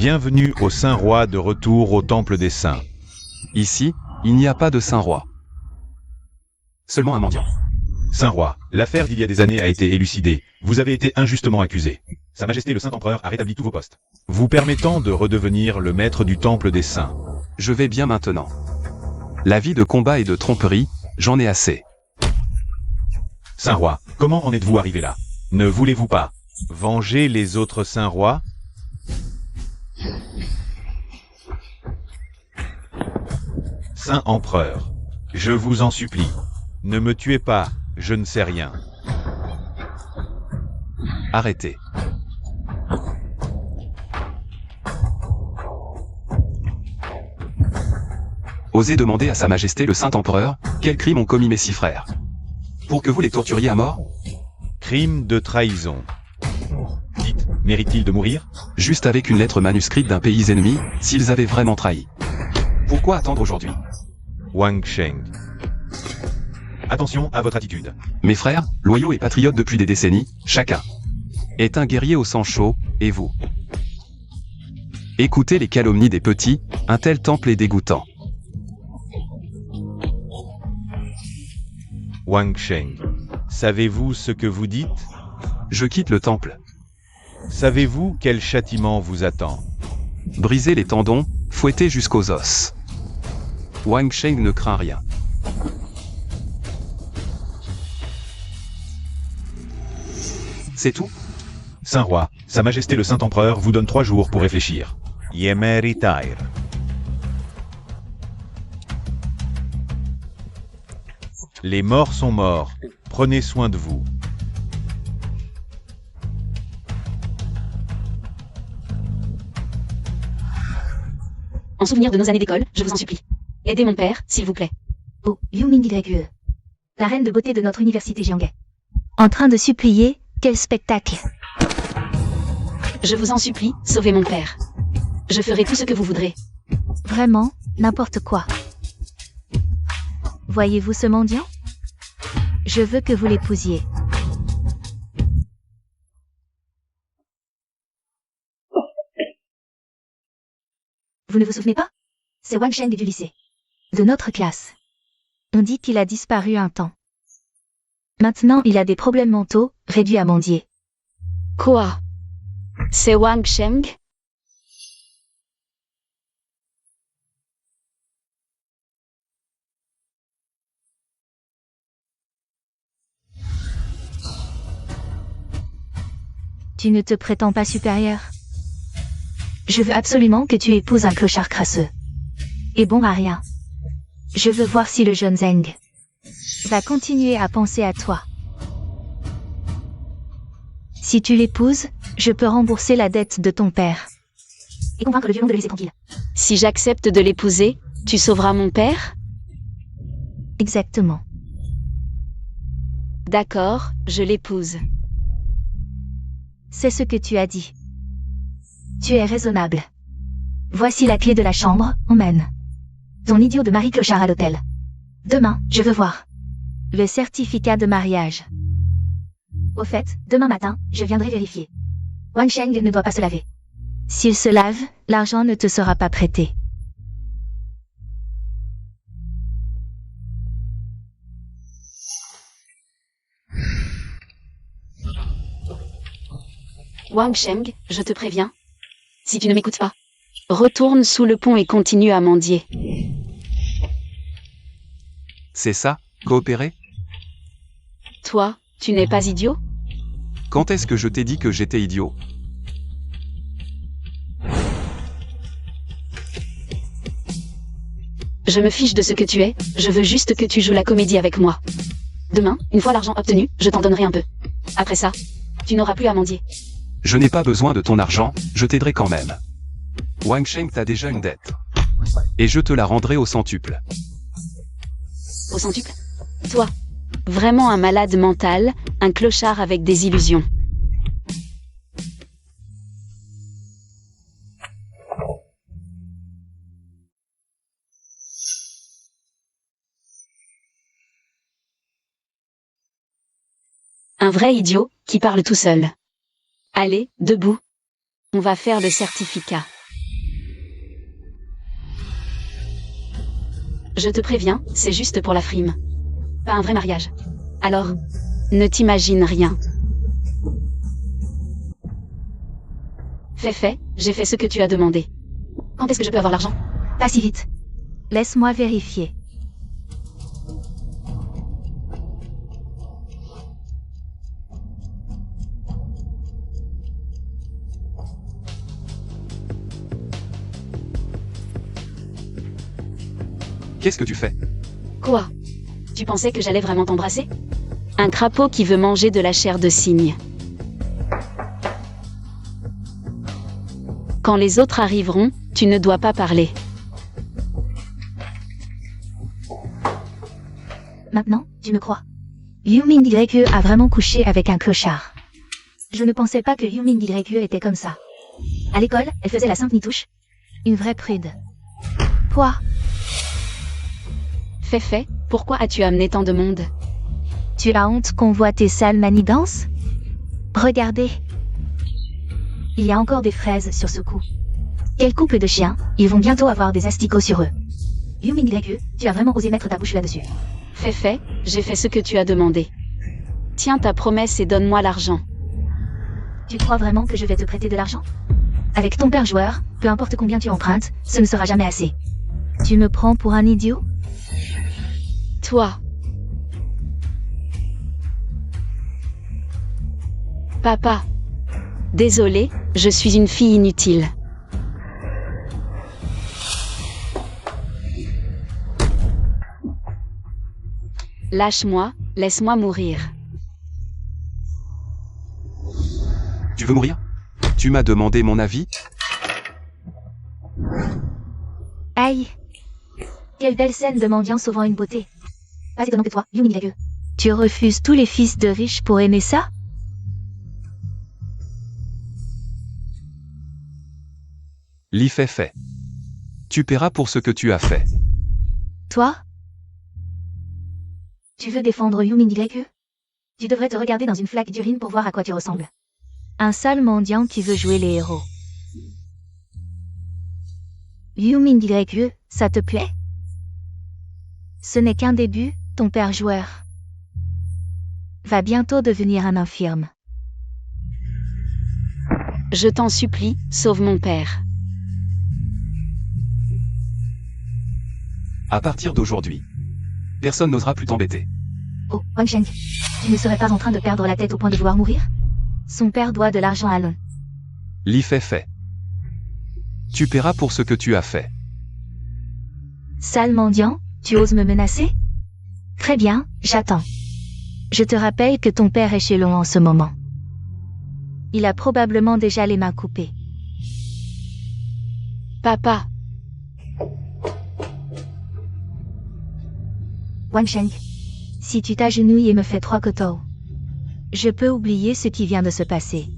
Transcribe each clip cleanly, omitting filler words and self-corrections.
Bienvenue au Saint-Roi de retour au Temple des Saints. Ici, il n'y a pas de Saint-Roi. Seulement un mendiant. Saint-Roi, l'affaire d'il y a des années a été élucidée. Vous avez été injustement accusé. Sa Majesté le Saint-Empereur a rétabli tous vos postes, vous permettant de redevenir le maître du Temple des Saints. Je vais bien maintenant. La vie de combat et de tromperie, j'en ai assez. Saint-Roi, comment en êtes-vous arrivé là? Ne voulez-vous pas venger les autres Saint-Rois? Saint-Empereur, je vous en supplie, ne me tuez pas, je ne sais rien. Arrêtez. Osez demander à Sa Majesté le Saint-Empereur, quel crime ont commis mes 6 frères? Pour que vous les torturiez à mort? Crime de trahison. Dites, mérite-t-il de mourir? Juste avec une lettre manuscrite d'un pays ennemi, s'ils avaient vraiment trahi. Pourquoi attendre aujourd'hui? Wang Sheng. Attention à votre attitude. Mes frères, loyaux et patriotes depuis des décennies, chacun est un guerrier au sang chaud, et vous? Écoutez les calomnies des petits, un tel temple est dégoûtant. Wang Sheng. Savez-vous ce que vous dites? Je quitte le temple. Savez-vous quel châtiment vous attend? Briser les tendons, fouetter jusqu'aux os. Wang Sheng ne craint rien. C'est tout? Saint-Roi, Sa Majesté le Saint-Empereur vous donne 3 jours pour réfléchir. Yeme retire. Les morts sont morts. Prenez soin de vous. En souvenir de nos années d'école, je vous en supplie. Aidez mon père, s'il vous plaît. Oh, Liu Mingyue. La reine de beauté de notre université Jianghe. En train de supplier, quel spectacle. Je vous en supplie, sauvez mon père. Je ferai tout ce que vous voudrez. Vraiment, n'importe quoi. Voyez-vous ce mendiant? Je veux que vous l'épousiez. Vous ne vous souvenez pas? C'est Wang Sheng du lycée. De notre classe. On dit qu'il a disparu un temps. Maintenant il a des problèmes mentaux, réduit à mendier. Quoi? C'est Wang Sheng? Tu ne te prétends pas supérieur? Je veux absolument que tu épouses un clochard crasseux. Et bon à rien. Je veux voir si le jeune Zeng va continuer à penser à toi. Si tu l'épouses, je peux rembourser la dette de ton père. Et convaincre le violon de le laisser tranquille. Si j'accepte de l'épouser, tu sauveras mon père? Exactement. D'accord, je l'épouse. C'est ce que tu as dit. Tu es raisonnable. Voici la clé de la chambre, emmène ton idiot de Marie Clochard à l'hôtel. Demain, je veux voir le certificat de mariage. Au fait, demain matin, je viendrai vérifier. Wang Sheng ne doit pas se laver. S'il se lave, l'argent ne te sera pas prêté. Wang Sheng, je te préviens. Si tu ne m'écoutes pas, retourne sous le pont et continue à mendier. C'est ça, coopérer? Toi, tu n'es pas idiot? Quand est-ce que je t'ai dit que j'étais idiot? Je me fiche de ce que tu es, je veux juste que tu joues la comédie avec moi. Demain, une fois l'argent obtenu, je t'en donnerai un peu. Après ça, tu n'auras plus à mendier. Je n'ai pas besoin de ton argent, je t'aiderai quand même. Wang Sheng t'a déjà une dette. Et je te la rendrai au centuple. Au centuple? Toi, vraiment un malade mental, un clochard avec des illusions. Un vrai idiot, qui parle tout seul. Allez, debout. On va faire le certificat. Je te préviens, c'est juste pour la frime. Pas un vrai mariage. Alors, ne t'imagine rien. Fait, j'ai fait ce que tu as demandé. Quand est-ce que je peux avoir l'argent? Pas si vite. Laisse-moi vérifier. Qu'est-ce que tu fais? Quoi? Tu pensais que j'allais vraiment t'embrasser? Un crapaud qui veut manger de la chair de cygne. Quand les autres arriveront, tu ne dois pas parler. Maintenant, tu me crois. Yumin YE a vraiment couché avec un clochard. Je ne pensais pas que Yumin YE était comme ça. À l'école, elle faisait la sainte nitouche. Une vraie prude. Quoi? Fait, pourquoi as-tu amené tant de monde? Tu as honte qu'on voit tes sales manigances? Regardez. Il y a encore des fraises sur ce coup. Quel couple de chiens, ils vont bientôt avoir des asticots sur eux. Yumin YE, tu as vraiment osé mettre ta bouche là-dessus. Fait, j'ai fait ce que tu as demandé. Tiens ta promesse et donne-moi l'argent. Tu crois vraiment que je vais te prêter de l'argent? Avec ton père joueur, peu importe combien tu empruntes, ce ne sera jamais assez. Tu me prends pour un idiot? Toi. Papa. Désolé, je suis une fille inutile. Lâche-moi, laisse-moi mourir. Tu veux mourir? Tu m'as demandé mon avis? Aïe! Quelle belle scène de mendiant sauvant une beauté. Pas étonnant que toi, Yumin YE. Tu refuses tous les fils de riches pour aimer ça? Li fait. Tu paieras pour ce que tu as fait. Toi? Tu veux défendre Yumin YE? Tu devrais te regarder dans une flaque d'urine pour voir à quoi tu ressembles. Un sale mendiant qui veut jouer les héros. Yumin YE, ça te plaît? Ce n'est qu'un début, ton père joueur. Va bientôt devenir un infirme. Je t'en supplie, sauve mon père. À partir d'aujourd'hui, personne n'osera plus t'embêter. Oh, Wang Sheng, tu ne serais pas en train de perdre la tête au point de vouloir mourir? Son père doit de l'argent à Long. Li fait. Tu paieras pour ce que tu as fait. Sale mendiant, tu oses me menacer? Très bien, j'attends. Je te rappelle que ton père est chez Long en ce moment. Il a probablement déjà les mains coupées. Papa. Wang Sheng, si tu t'agenouilles et me fais 3 kotou, je peux oublier ce qui vient de se passer.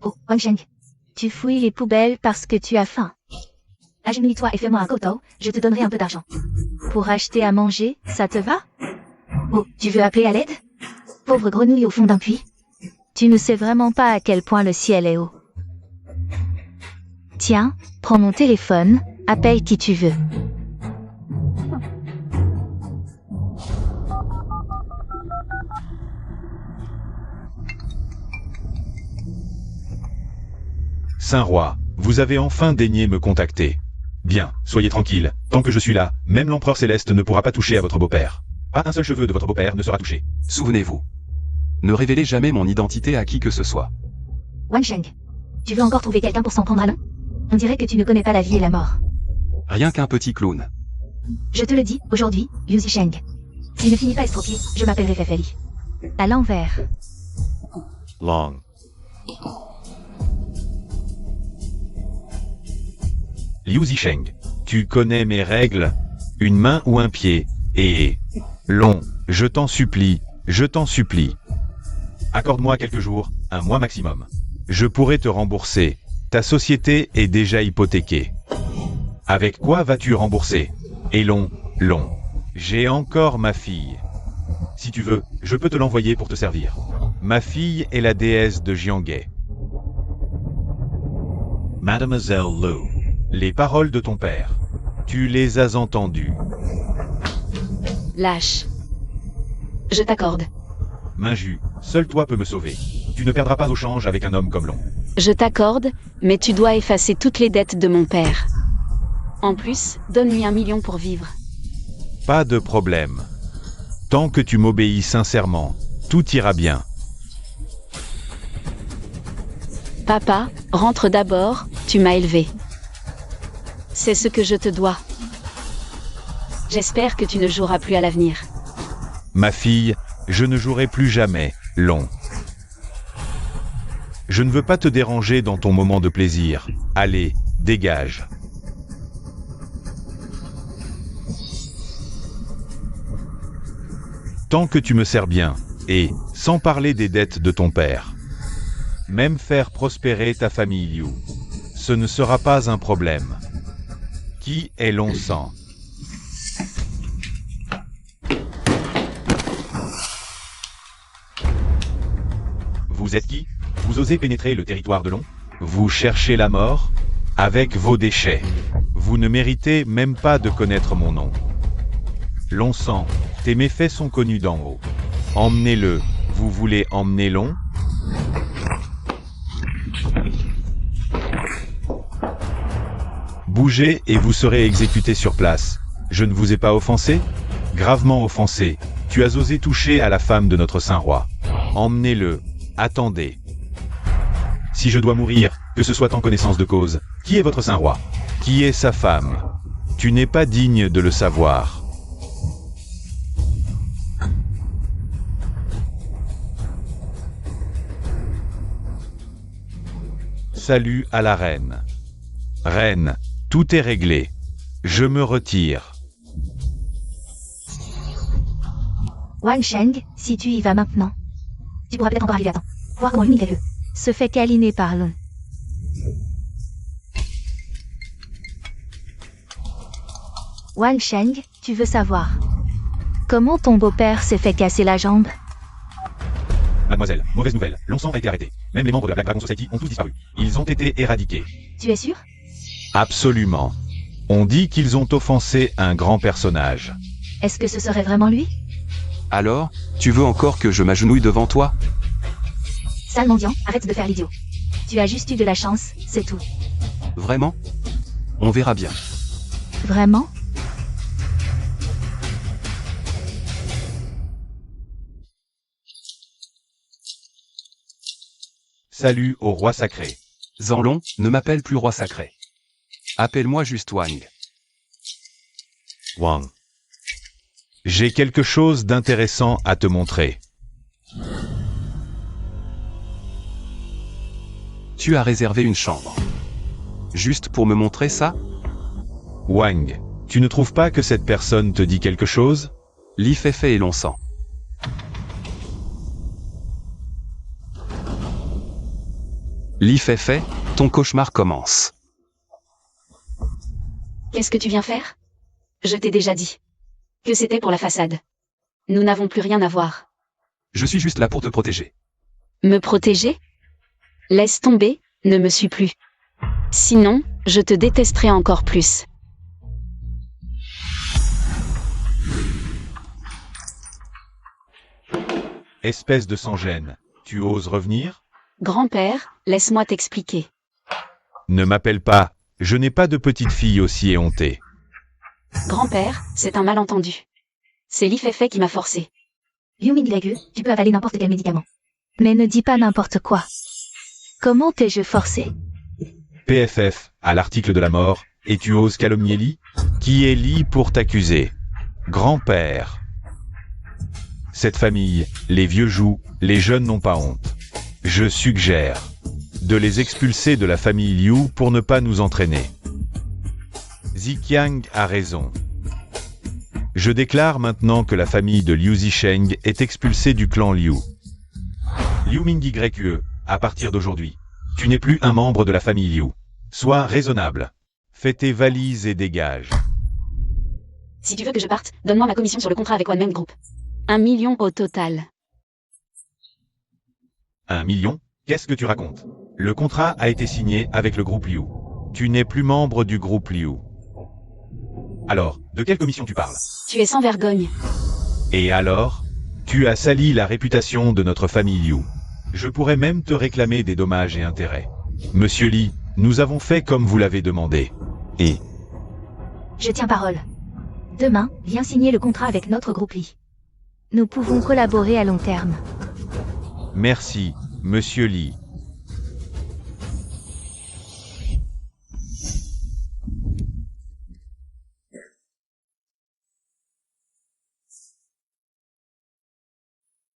Oh, Wang Sheng, tu fouilles les poubelles parce que tu as faim. Agenouille-toi et fais-moi un kotou, je te donnerai un peu d'argent. Pour acheter à manger, ça te va? Oh, tu veux appeler à l'aide? Pauvre grenouille au fond d'un puits. Tu ne sais vraiment pas à quel point le ciel est haut. Tiens, prends mon téléphone, appelle qui tu veux. Saint-Roi, vous avez enfin daigné me contacter. Bien, soyez tranquille, tant que je suis là, même l'empereur céleste ne pourra pas toucher à votre beau-père. Pas un seul cheveu de votre beau-père ne sera touché. Souvenez-vous. Ne révélez jamais mon identité à qui que ce soit. Wang Sheng, tu veux encore trouver quelqu'un pour s'en prendre à l'un? On dirait que tu ne connais pas la vie et la mort. Rien qu'un petit clown. Je te le dis, aujourd'hui, Liu Zisheng. S'il ne finit pas estropié, je m'appellerai Fefeli. À l'envers. Long. Liu Zisheng, tu connais mes règles? Une main ou un pied? Et... Long, je t'en supplie, je t'en supplie. Accorde-moi quelques jours, un mois maximum. Je pourrai te rembourser. Ta société est déjà hypothéquée. Avec quoi vas-tu rembourser? Et Long, j'ai encore ma fille. Si tu veux, je peux te l'envoyer pour te servir. Ma fille est la déesse de Jianghe. Mademoiselle Lu. Les paroles de ton père. Tu les as entendues. Lâche. Je t'accorde. Minju, seul toi peux me sauver. Tu ne perdras pas au change avec un homme comme Long. Je t'accorde, mais tu dois effacer toutes les dettes de mon père. En plus, donne-lui 1 million pour vivre. Pas de problème. Tant que tu m'obéis sincèrement, tout ira bien. Papa, rentre d'abord, tu m'as élevé. C'est ce que je te dois. J'espère que tu ne joueras plus à l'avenir. Ma fille, je ne jouerai plus jamais, Long. Je ne veux pas te déranger dans ton moment de plaisir. Allez, dégage. Tant que tu me sers bien, et, sans parler des dettes de ton père, même faire prospérer ta famille Liu, ce ne sera pas un problème. Qui est Long Sang? Vous êtes qui? Vous osez pénétrer le territoire de Long? Vous cherchez la mort? Avec vos déchets. Vous ne méritez même pas de connaître mon nom. Long Sang, tes méfaits sont connus d'en haut. Emmenez-le. Vous voulez emmener Long? Bougez et vous serez exécuté sur place. Je ne vous ai pas offensé? Gravement offensé. Tu as osé toucher à la femme de notre saint roi. Emmenez-le. Attendez. Si je dois mourir, que ce soit en connaissance de cause. Qui est votre saint roi? Qui est sa femme? Tu n'es pas digne de le savoir. Salut à la reine. Reine, tout est réglé. Je me retire. Wang Sheng, si tu y vas maintenant, tu pourras peut-être encore arriver à temps. Voir comment Yumi Gague se fait câliner par Long. Wang Sheng, tu veux savoir comment ton beau-père s'est fait casser la jambe? Mademoiselle, mauvaise nouvelle. Long Sang a été arrêté. Même les membres de la Black Dragon Society ont tous disparu. Ils ont été éradiqués. Tu es sûr? Absolument. On dit qu'ils ont offensé un grand personnage. Est-ce que ce serait vraiment lui? Alors, tu veux encore que je m'agenouille devant toi? Sale mendiant, arrête de faire l'idiot. Tu as juste eu de la chance, c'est tout. Vraiment? On verra bien. Vraiment? Salut au roi sacré. Zanlong, ne m'appelle plus roi sacré. Appelle-moi juste Wang. Wang. J'ai quelque chose d'intéressant à te montrer. Tu as réservé une chambre. Juste pour me montrer ça? Wang, tu ne trouves pas que cette personne te dit quelque chose? Li Feifei et Long Sang. Li Feifei, ton cauchemar commence. Qu'est-ce que tu viens faire? Je t'ai déjà dit que c'était pour la façade. Nous n'avons plus rien à voir. Je suis juste là pour te protéger. Me protéger? Laisse tomber, ne me suis plus. Sinon, je te détesterai encore plus. Espèce de sans-gêne, tu oses revenir? Grand-père, laisse-moi t'expliquer. Ne m'appelle pas, je n'ai pas de petite fille aussi éhontée. Grand-père, c'est un malentendu. C'est Li Feifei qui m'a forcé. Yumi Gague, tu peux avaler n'importe quel médicament. Mais ne dis pas n'importe quoi. Comment t'ai-je forcé? PFF, à l'article de la mort, et tu oses calomnier Li? Qui est Li pour t'accuser? Grand-père. Cette famille, les vieux jouent, les jeunes n'ont pas honte. Je suggère de les expulser de la famille Liu pour ne pas nous entraîner. Ziqiang a raison. Je déclare maintenant que la famille de Liu Zisheng est expulsée du clan Liu. Liu Mingyue, à partir d'aujourd'hui, tu n'es plus un membre de la famille Liu. Sois raisonnable. Fais tes valises et dégage. Si tu veux que je parte, donne-moi ma commission sur le contrat avec One Man Group. 1 million au total. 1 million? Qu'est-ce que tu racontes? Le contrat a été signé avec le groupe Liu. Tu n'es plus membre du groupe Liu. Alors, de quelle commission tu parles? Tu es sans vergogne. Et alors? Tu as sali la réputation de notre famille Liu. Je pourrais même te réclamer des dommages et intérêts. Monsieur Li, nous avons fait comme vous l'avez demandé. Et... Je tiens parole. Demain, viens signer le contrat avec notre groupe Li. Nous pouvons collaborer à long terme. Merci, Monsieur Li.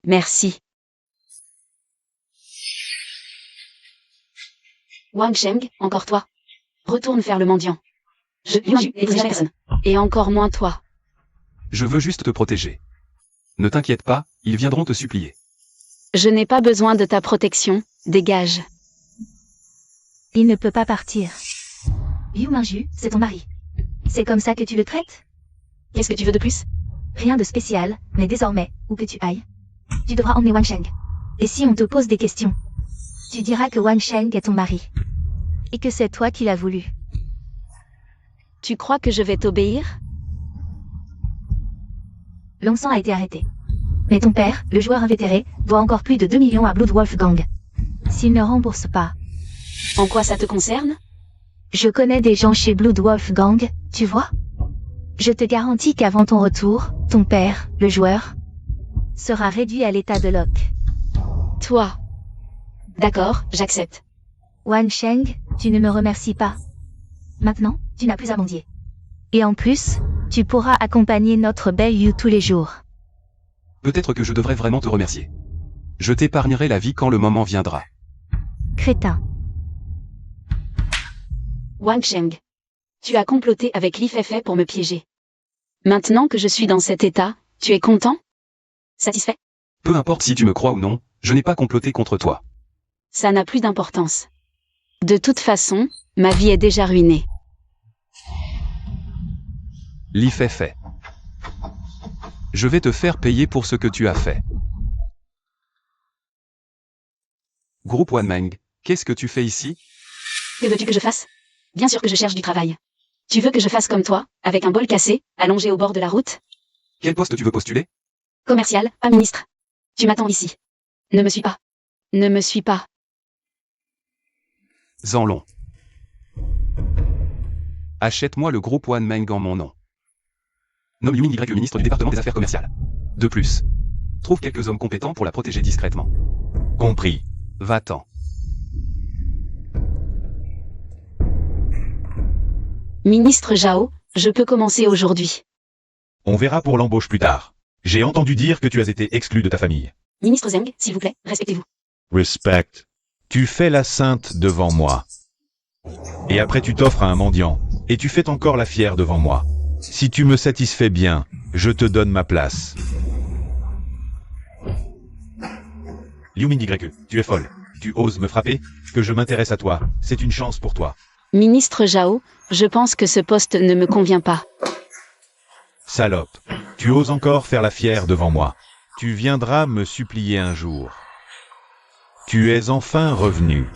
Merci. Wang Sheng, encore toi. Retourne faire le mendiant. Je n'ai personne. Et encore moins toi. Je veux juste te protéger. Ne t'inquiète pas, ils viendront te supplier. Je n'ai pas besoin de ta protection, dégage. Il ne peut pas partir. Liu Mingju, c'est ton mari. C'est comme ça que tu le traites? Qu'est-ce que tu veux de plus? Rien de spécial, mais désormais, où que tu ailles, tu devras emmener Wang Sheng. Et si on te pose des questions, tu diras que Wang Sheng est ton mari. Et que c'est toi qui l'as voulu. Tu crois que je vais t'obéir? L'encens a été arrêté. Mais ton père, le joueur invétéré, doit encore plus de 2 millions à Blood Wolf Gang. S'il ne rembourse pas... En quoi ça te concerne? Je connais des gens chez Blood Wolf Gang, tu vois? Je te garantis qu'avant ton retour, ton père, le joueur, sera réduit à l'état de loc. Toi. D'accord, j'accepte. Wang Sheng, tu ne me remercies pas. Maintenant, tu n'as plus à mendier. Et en plus, tu pourras accompagner notre belle Yu tous les jours. Peut-être que je devrais vraiment te remercier. Je t'épargnerai la vie quand le moment viendra. Crétin. Wang Sheng. Tu as comploté avec Li Feifei pour me piéger. Maintenant que je suis dans cet état, tu es content? Satisfait? Peu importe si tu me crois ou non, je n'ai pas comploté contre toi. Ça n'a plus d'importance. De toute façon, ma vie est déjà ruinée. Li Feifei. Je vais te faire payer pour ce que tu as fait. Groupe Wanmeng, qu'est-ce que tu fais ici? Que veux-tu que je fasse? Bien sûr que je cherche du travail. Tu veux que je fasse comme toi, avec un bol cassé, allongé au bord de la route? Quel poste tu veux postuler? Commercial, pas ministre. Tu m'attends ici. Ne me suis pas. Ne me suis pas. Zanlong. Achète-moi le groupe Wanmeng en mon nom. Nomme Yu Ming-Y ministre du département des affaires commerciales. De plus, trouve quelques hommes compétents pour la protéger discrètement. Compris. Va-t'en. Ministre Zhao, je peux commencer aujourd'hui. On verra pour l'embauche plus tard. J'ai entendu dire que tu as été exclu de ta famille. Ministre Zheng, s'il vous plaît, respectez-vous. Respect. Tu fais la sainte devant moi. Et après tu t'offres à un mendiant, et tu fais encore la fière devant moi. Si tu me satisfais bien, je te donne ma place. Liu Ming-Y, tu es folle. Tu oses me frapper? Que je m'intéresse à toi, c'est une chance pour toi. Ministre Zhao, je pense que ce poste ne me convient pas. Salope, tu oses encore faire la fière devant moi. Tu viendras me supplier un jour. Tu es enfin revenu.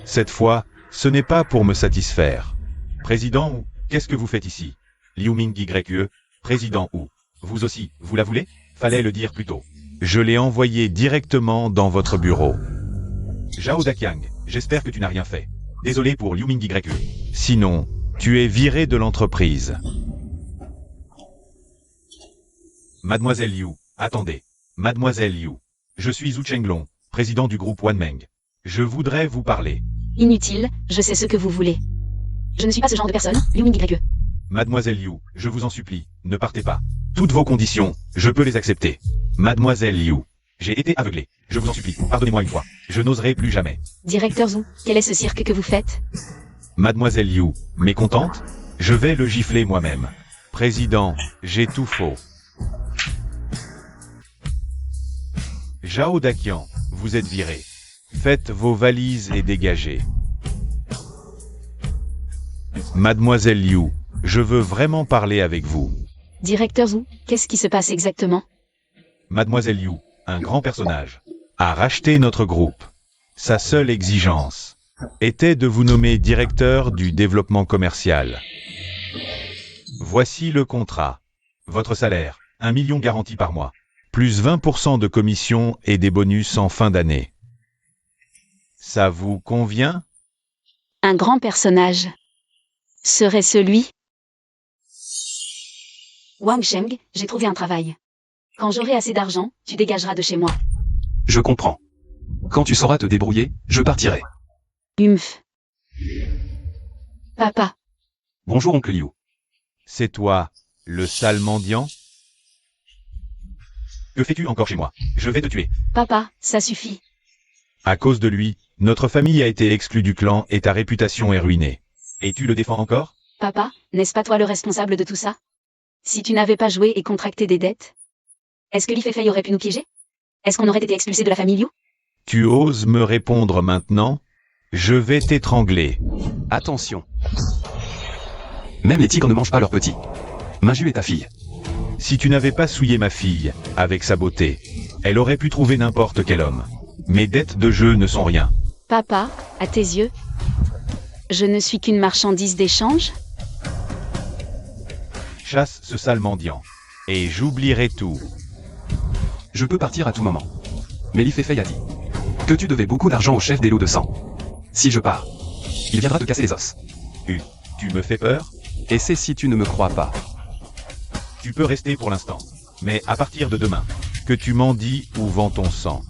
Cette fois, ce n'est pas pour me satisfaire. Président, qu'est-ce que vous faites ici? Liu Ming-Y, président ou? Vous aussi, vous la voulez? Fallait le dire plus tôt. Je l'ai envoyé directement dans votre bureau. Zhao Daqiang, j'espère que tu n'as rien fait. Désolé pour Liu Ming-Y. Sinon, tu es viré de l'entreprise. Mademoiselle Liu, attendez. Mademoiselle Liu, je suis Zhu Chenglong, président du groupe Wanmeng. Je voudrais vous parler. Inutile, je sais ce que vous voulez. Je ne suis pas ce genre de personne, Liu Ming-Y. Mademoiselle Liu, je vous en supplie, ne partez pas. Toutes vos conditions, je peux les accepter. Mademoiselle Liu, j'ai été aveuglé. Je vous en supplie, pardonnez-moi une fois. Je n'oserai plus jamais. Directeur Zhu, quel est ce cirque que vous faites? Mademoiselle Liu, mécontente? Je vais le gifler moi-même. Président, j'ai tout faux. Zhao Daqiang, vous êtes viré. Faites vos valises et dégagez. Mademoiselle Liu, je veux vraiment parler avec vous. Directeur Zhu, qu'est-ce qui se passe exactement? Mademoiselle Liu, un grand personnage, a racheté notre groupe. Sa seule exigence était de vous nommer directeur du développement commercial. Voici le contrat. Votre salaire, 1 million garanti par mois, plus 20% de commission et des bonus en fin d'année. Ça vous convient? Un grand personnage. Serait celui? Wang Sheng, j'ai trouvé un travail. Quand j'aurai assez d'argent, tu dégageras de chez moi. Je comprends. Quand tu sauras te débrouiller, je partirai. Humph. Papa, Bonjour oncle Liu. C'est toi, le sale mendiant? Que fais-tu encore chez moi? Je vais te tuer. papa, ça suffit. À cause de lui, notre famille a été exclue du clan et ta réputation est ruinée. Et tu le défends encore? Papa, n'est-ce pas toi le responsable de tout ça? Si tu n'avais pas joué et contracté des dettes? Est-ce que Li Fei aurait pu nous piéger? Est-ce qu'on aurait été expulsé de la famille Liu? Tu oses me répondre maintenant? Je vais t'étrangler. Attention. Même les tigres ne mangent pas leurs petits. Minju est ta fille. Si tu n'avais pas souillé ma fille, avec sa beauté, elle aurait pu trouver n'importe quel homme. Mes dettes de jeu ne sont rien. Papa, à tes yeux, je ne suis qu'une marchandise d'échange? Chasse ce sale mendiant. Et j'oublierai tout. Je peux partir à tout moment. Mais Li Fei a dit que tu devais beaucoup d'argent au chef des loups de sang. Si je pars, il viendra te casser les os. Tu me fais peur? Et c'est si tu ne me crois pas. Tu peux rester pour l'instant. Mais à partir de demain, que tu mendis ou vends ton sang,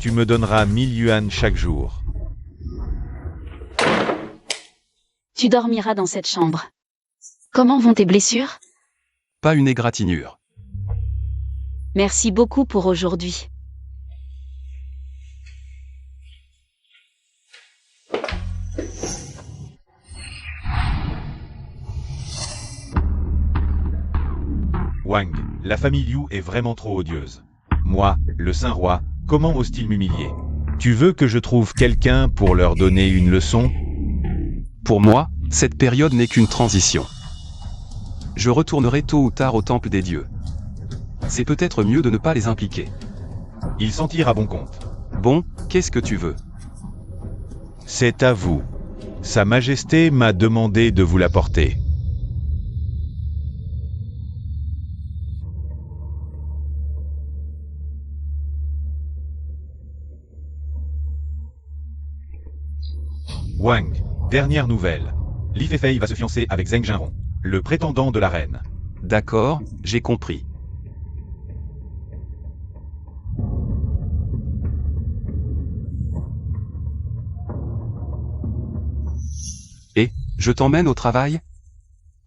tu me donneras 1000 yuan chaque jour. Tu dormiras dans cette chambre. Comment vont tes blessures? Pas une égratignure. Merci beaucoup pour aujourd'hui. Wang, la famille Liu est vraiment trop odieuse. Moi, le Saint-Roi, comment ose-t-il m'humilier? Tu veux que je trouve quelqu'un pour leur donner une leçon? Pour moi, cette période n'est qu'une transition. Je retournerai tôt ou tard au temple des dieux. C'est peut-être mieux de ne pas les impliquer. Il s'en tire à bon compte. Bon, qu'est-ce que tu veux? C'est à vous. Sa Majesté m'a demandé de vous l'apporter. Wang, dernière nouvelle. Li Fei va se fiancer avec Zheng Jinrong, le prétendant de la reine. D'accord, j'ai compris. Et, je t'emmène au travail?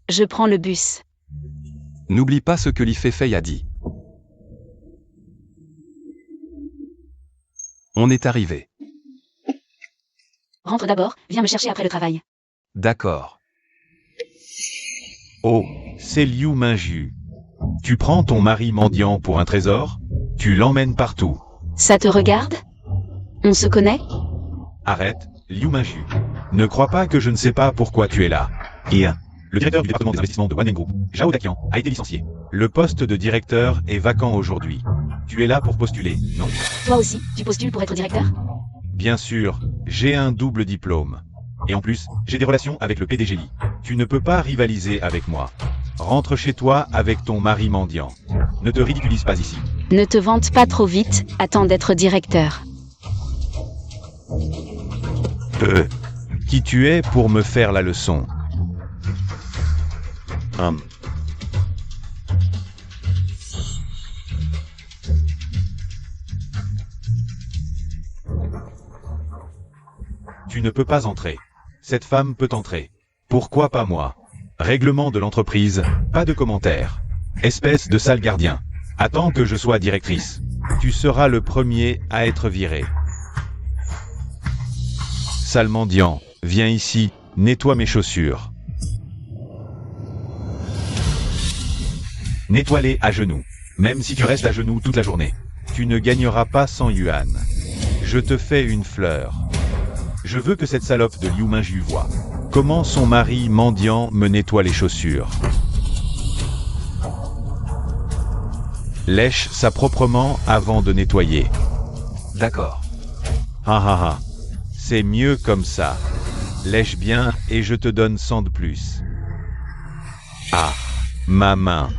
Je prends le bus. N'oublie pas ce que Li Fei a dit. On est arrivé. Rentre d'abord, viens me chercher après le travail. D'accord. Oh, c'est Liu Minju. Tu prends ton mari mendiant pour un trésor? Tu l'emmènes partout. Ça te regarde? On se connaît? Arrête, Liu Minju. Ne crois pas que je ne sais pas pourquoi tu es là. Le directeur du département des investissements de Wanmen Group, Zhao Daqian, a été licencié. Le poste de directeur est vacant aujourd'hui. Tu es là pour postuler, non? Toi aussi, tu postules pour être directeur? Bien sûr, j'ai un double diplôme. Et en plus, j'ai des relations avec le PDG Li. Tu ne peux pas rivaliser avec moi. Rentre chez toi avec ton mari mendiant. Ne te ridiculise pas ici. Ne te vante pas trop vite, attends d'être directeur. Qui tu es pour me faire la leçon? Tu ne peux pas entrer. Cette femme peut entrer. Pourquoi pas moi? Règlement de l'entreprise, pas de commentaires. Espèce de sale gardien. Attends que je sois directrice. Tu seras le premier à être viré. Sale mendiant, viens ici, nettoie mes chaussures. Nettoie-les à genoux. Même si tu restes à genoux toute la journée. Tu ne gagneras pas 100 yuan. Je te fais une fleur. Je veux que cette salope de Liu Minju voie comment son mari mendiant me nettoie les chaussures. Lèche ça proprement avant de nettoyer. D'accord. Ha ha ha. C'est mieux comme ça. Lèche bien et je te donne 100 de plus. Ah, ma main.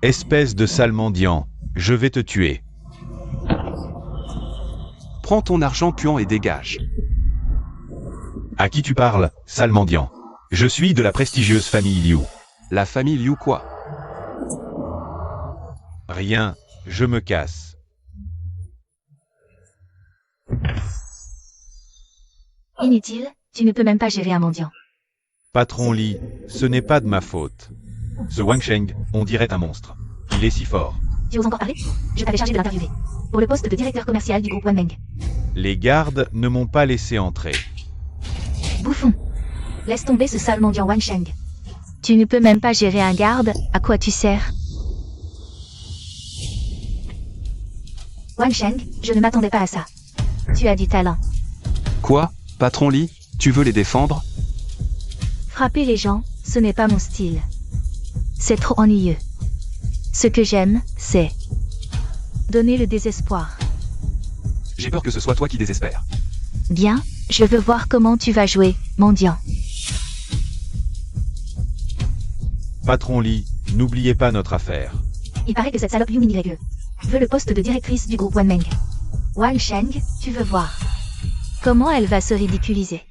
Espèce de sale mendiant, je vais te tuer. Prends ton argent puant et dégage. À qui tu parles, sale mendiant? Je suis de la prestigieuse famille Liu. La famille Liu quoi? Rien, je me casse. Inutile, tu ne peux même pas gérer un mendiant. Patron Li, ce n'est pas de ma faute. Ce Wang Sheng, on dirait un monstre. Il est si fort. Tu oses encore parler? Je t'avais chargé de l'interviewer. Pour le poste de directeur commercial du groupe Wanmeng. Les gardes ne m'ont pas laissé entrer. Bouffon. Laisse tomber ce sale mendiant Wang Sheng. Tu ne peux même pas gérer un garde, à quoi tu sers? Wang Sheng, je ne m'attendais pas à ça. Tu as du talent. Quoi, patron Li, tu veux les défendre? Frapper les gens, ce n'est pas mon style. C'est trop ennuyeux. Ce que j'aime, c'est donner le désespoir. J'ai peur que ce soit toi qui désespère. Bien, je veux voir comment tu vas jouer, mendiant. Patron Li, n'oubliez pas notre affaire. Il paraît que cette salope Liu Mingyue veut le poste de directrice du groupe Wanmeng. Wang Sheng, tu veux voir comment elle va se ridiculiser.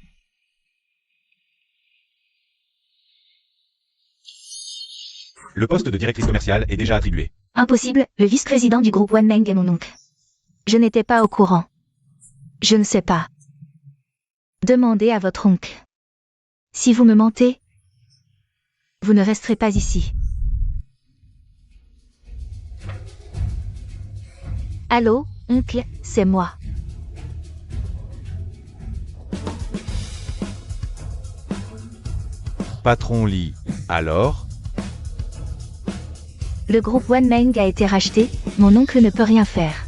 Le poste de directrice commerciale est déjà attribué. Impossible, le vice-président du groupe Wanmeng est mon oncle. Je n'étais pas au courant. Je ne sais pas. Demandez à votre oncle. Si vous me mentez, vous ne resterez pas ici. Allô, oncle, c'est moi. Patron Li, alors? Le groupe Wanmeng a été racheté, mon oncle ne peut rien faire.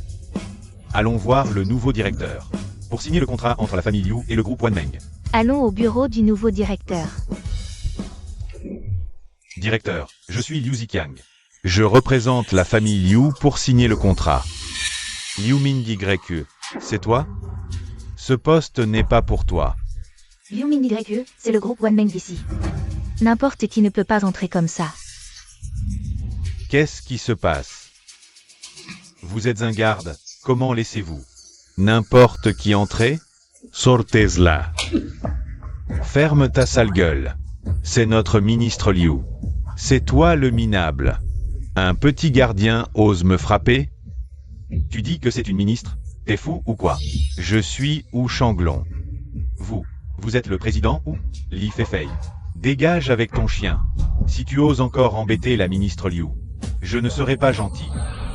Allons voir le nouveau directeur. Pour signer le contrat entre la famille Liu et le groupe Wanmeng. Allons au bureau du nouveau directeur. Directeur, je suis Liu Ziqiang. Je représente la famille Liu pour signer le contrat. Liu Mingyue, c'est toi? Ce poste n'est pas pour toi. Liu Mingyue, c'est le groupe Wanmeng d'ici. N'importe qui ne peut pas entrer comme ça. Qu'est-ce qui se passe? Vous êtes un garde, comment laissez-vous n'importe qui entrer? Sortez-la. Ferme ta sale gueule. C'est notre ministre Liu. C'est toi le minable. Un petit gardien ose me frapper? Tu dis que c'est une ministre? T'es fou ou quoi? Je suis Wu Shanglong. Vous êtes le président ou Li Feifei? Dégage avec ton chien. Si tu oses encore embêter la ministre Liu, je ne serai pas gentil.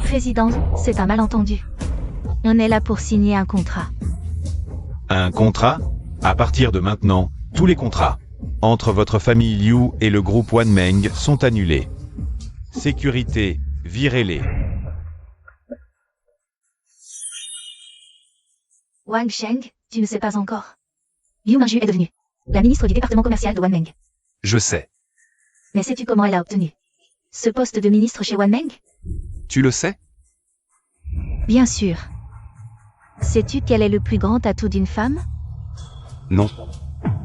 Président, c'est un malentendu. On est là pour signer un contrat. Un contrat? À partir de maintenant, tous les contrats entre votre famille Liu et le groupe Wanmeng sont annulés. Sécurité, virez-les. Wang Sheng, tu ne sais pas encore. Liu Mingyue est devenue la ministre du département commercial de Wanmeng. Je sais. Mais sais-tu comment elle a obtenu ce poste de ministre chez Wanmeng? Tu le sais? Bien sûr. Sais-tu quel est le plus grand atout d'une femme? Non.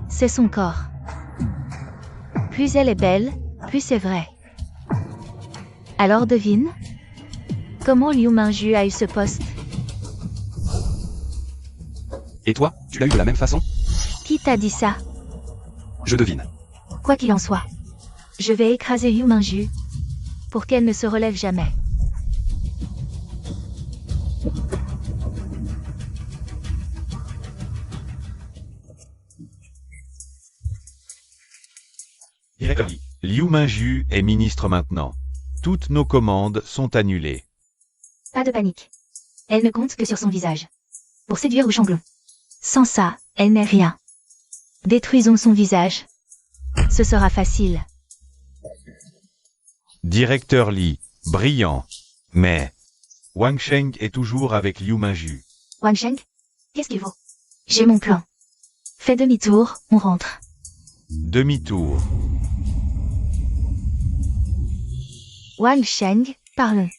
C'est son corps. Plus elle est belle, plus c'est vrai. Alors devine, comment Liu Mingyue a eu ce poste? Et toi, tu l'as eu de la même façon? Qui t'a dit ça? Je devine. Quoi qu'il en soit, je vais écraser Liu Mingyue pour qu'elle ne se relève jamais. Directeur Li, Liu Mingyue est ministre maintenant. Toutes nos commandes sont annulées. Pas de panique. Elle ne compte que sur son visage. Pour séduire Wu Shanglong. Sans ça, elle n'est rien. Détruisons son visage. Ce sera facile. Directeur Li, brillant. Mais Wang Sheng est toujours avec Liu Mingyue. Wang Sheng, qu'est-ce qu'il vaut? J'ai mon plan. Fais demi-tour, on rentre. Demi-tour. Wang Sheng, parlons.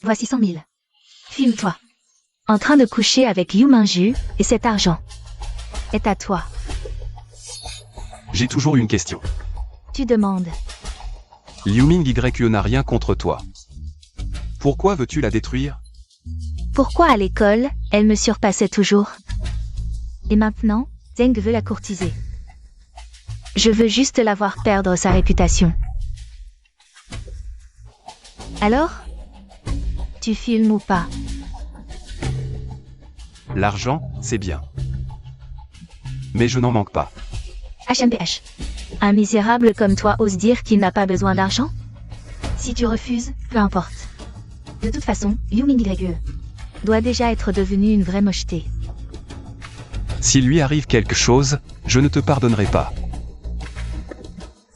Voici 100 000. Filme-toi. En train de coucher avec Liu Mingju, et cet argent est à toi. J'ai toujours une question. Tu demandes. Liu Ming YE n'a rien contre toi. Pourquoi veux-tu la détruire? Pourquoi à l'école, elle me surpassait toujours? Et maintenant, Zeng veut la courtiser. Je veux juste la voir perdre sa réputation. Alors? Tu filmes ou pas? L'argent, c'est bien. Mais je n'en manque pas. HMPH. Un misérable comme toi ose dire qu'il n'a pas besoin d'argent? Si tu refuses, peu importe. De toute façon, Liu Ming YE doit déjà être devenu une vraie mocheté. S'il lui arrive quelque chose, je ne te pardonnerai pas.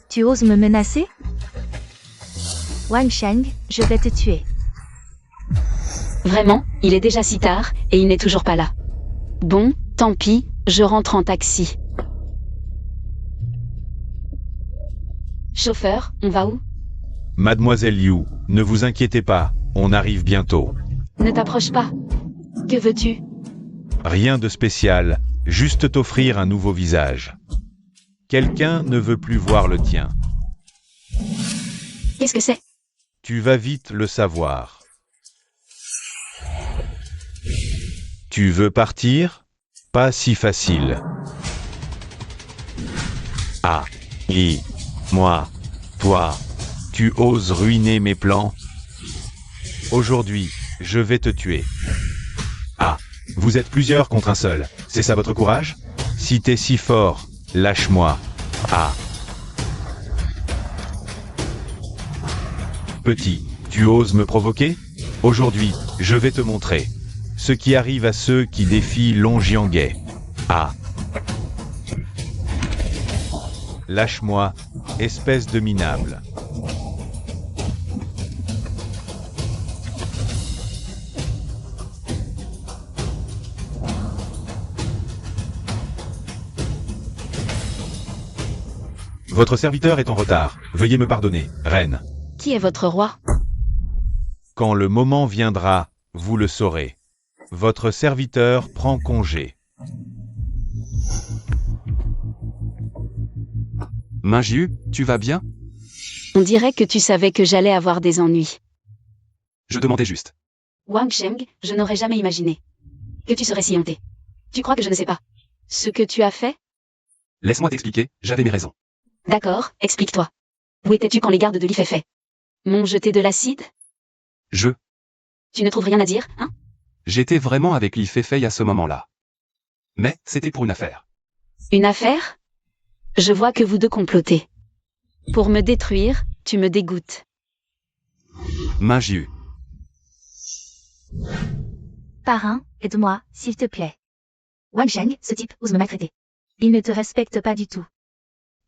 Tu oses me menacer? Wang Sheng, je vais te tuer. Vraiment, il est déjà si tard, et il n'est toujours pas là. Bon, tant pis, je rentre en taxi. Chauffeur, on va où? Mademoiselle Liu, ne vous inquiétez pas, on arrive bientôt. Ne t'approche pas. Que veux-tu? Rien de spécial, juste t'offrir un nouveau visage. Quelqu'un ne veut plus voir le tien. Qu'est-ce que c'est? Tu vas vite le savoir. Tu veux partir? Pas si facile. Ah, oui, moi, toi, tu oses ruiner mes plans? Aujourd'hui, je vais te tuer. Ah, vous êtes plusieurs contre un seul, c'est ça votre courage? Si t'es si fort, lâche-moi. Ah. Petit, tu oses me provoquer? Aujourd'hui, je vais te montrer ce qui arrive à ceux qui défient Longjianghe. Ah. Lâche-moi, espèce de minable. Votre serviteur est en retard. Veuillez me pardonner, reine. Qui est votre roi? Quand le moment viendra, vous le saurez. Votre serviteur prend congé. Mingju, tu vas bien? On dirait que tu savais que j'allais avoir des ennuis. Je demandais juste. Wang Sheng, je n'aurais jamais imaginé que tu serais si honté. Tu crois que je ne sais pas ce que tu as fait? Laisse-moi t'expliquer, j'avais mes raisons. D'accord, explique-toi. Où étais-tu quand les gardes de l'IFF m'ont jeté de l'acide? Tu ne trouves rien à dire, hein? J'étais vraiment avec Li Feifei à ce moment-là. Mais, c'était pour une affaire. Une affaire? Je vois que vous deux complotez. Pour me détruire, tu me dégoûtes. Mingju. Parrain, aide-moi, s'il te plaît. Wang Sheng, ce type ose me maltraiter. Il ne te respecte pas du tout.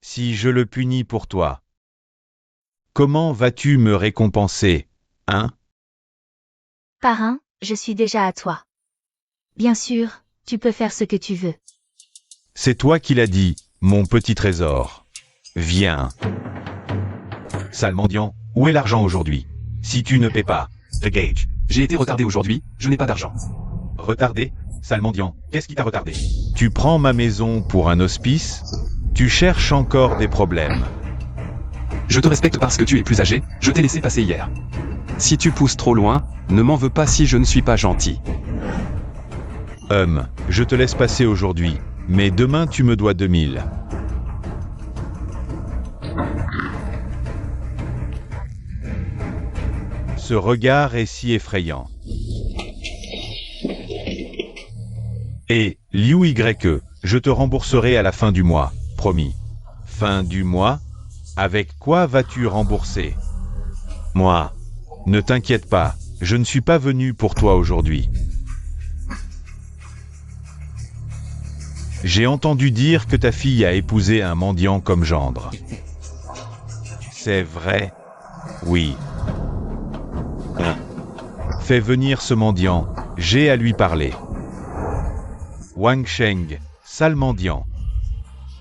Si je le punis pour toi, comment vas-tu me récompenser, hein? Parrain, je suis déjà à toi. Bien sûr, tu peux faire ce que tu veux. C'est toi qui l'as dit, mon petit trésor. Viens. Sale mendiant, où est l'argent aujourd'hui? Si tu ne paies pas, the gage. J'ai été retardé aujourd'hui, je n'ai pas d'argent. Retardé? Sale mendiant, qu'est-ce qui t'a retardé? Tu prends ma maison pour un hospice? Tu cherches encore des problèmes. Je te respecte parce que tu es plus âgé, je t'ai laissé passer hier. Si tu pousses trop loin, ne m'en veux pas si je ne suis pas gentil. Je te laisse passer aujourd'hui, mais demain tu me dois 2000. Ce regard est si effrayant. Et, Liu YE, je te rembourserai à la fin du mois, promis. Fin du mois? Avec quoi vas-tu rembourser? Moi. Ne t'inquiète pas, je ne suis pas venu pour toi aujourd'hui. J'ai entendu dire que ta fille a épousé un mendiant comme gendre. C'est vrai? Oui. Fais venir ce mendiant, j'ai à lui parler. Wang Sheng, sale mendiant.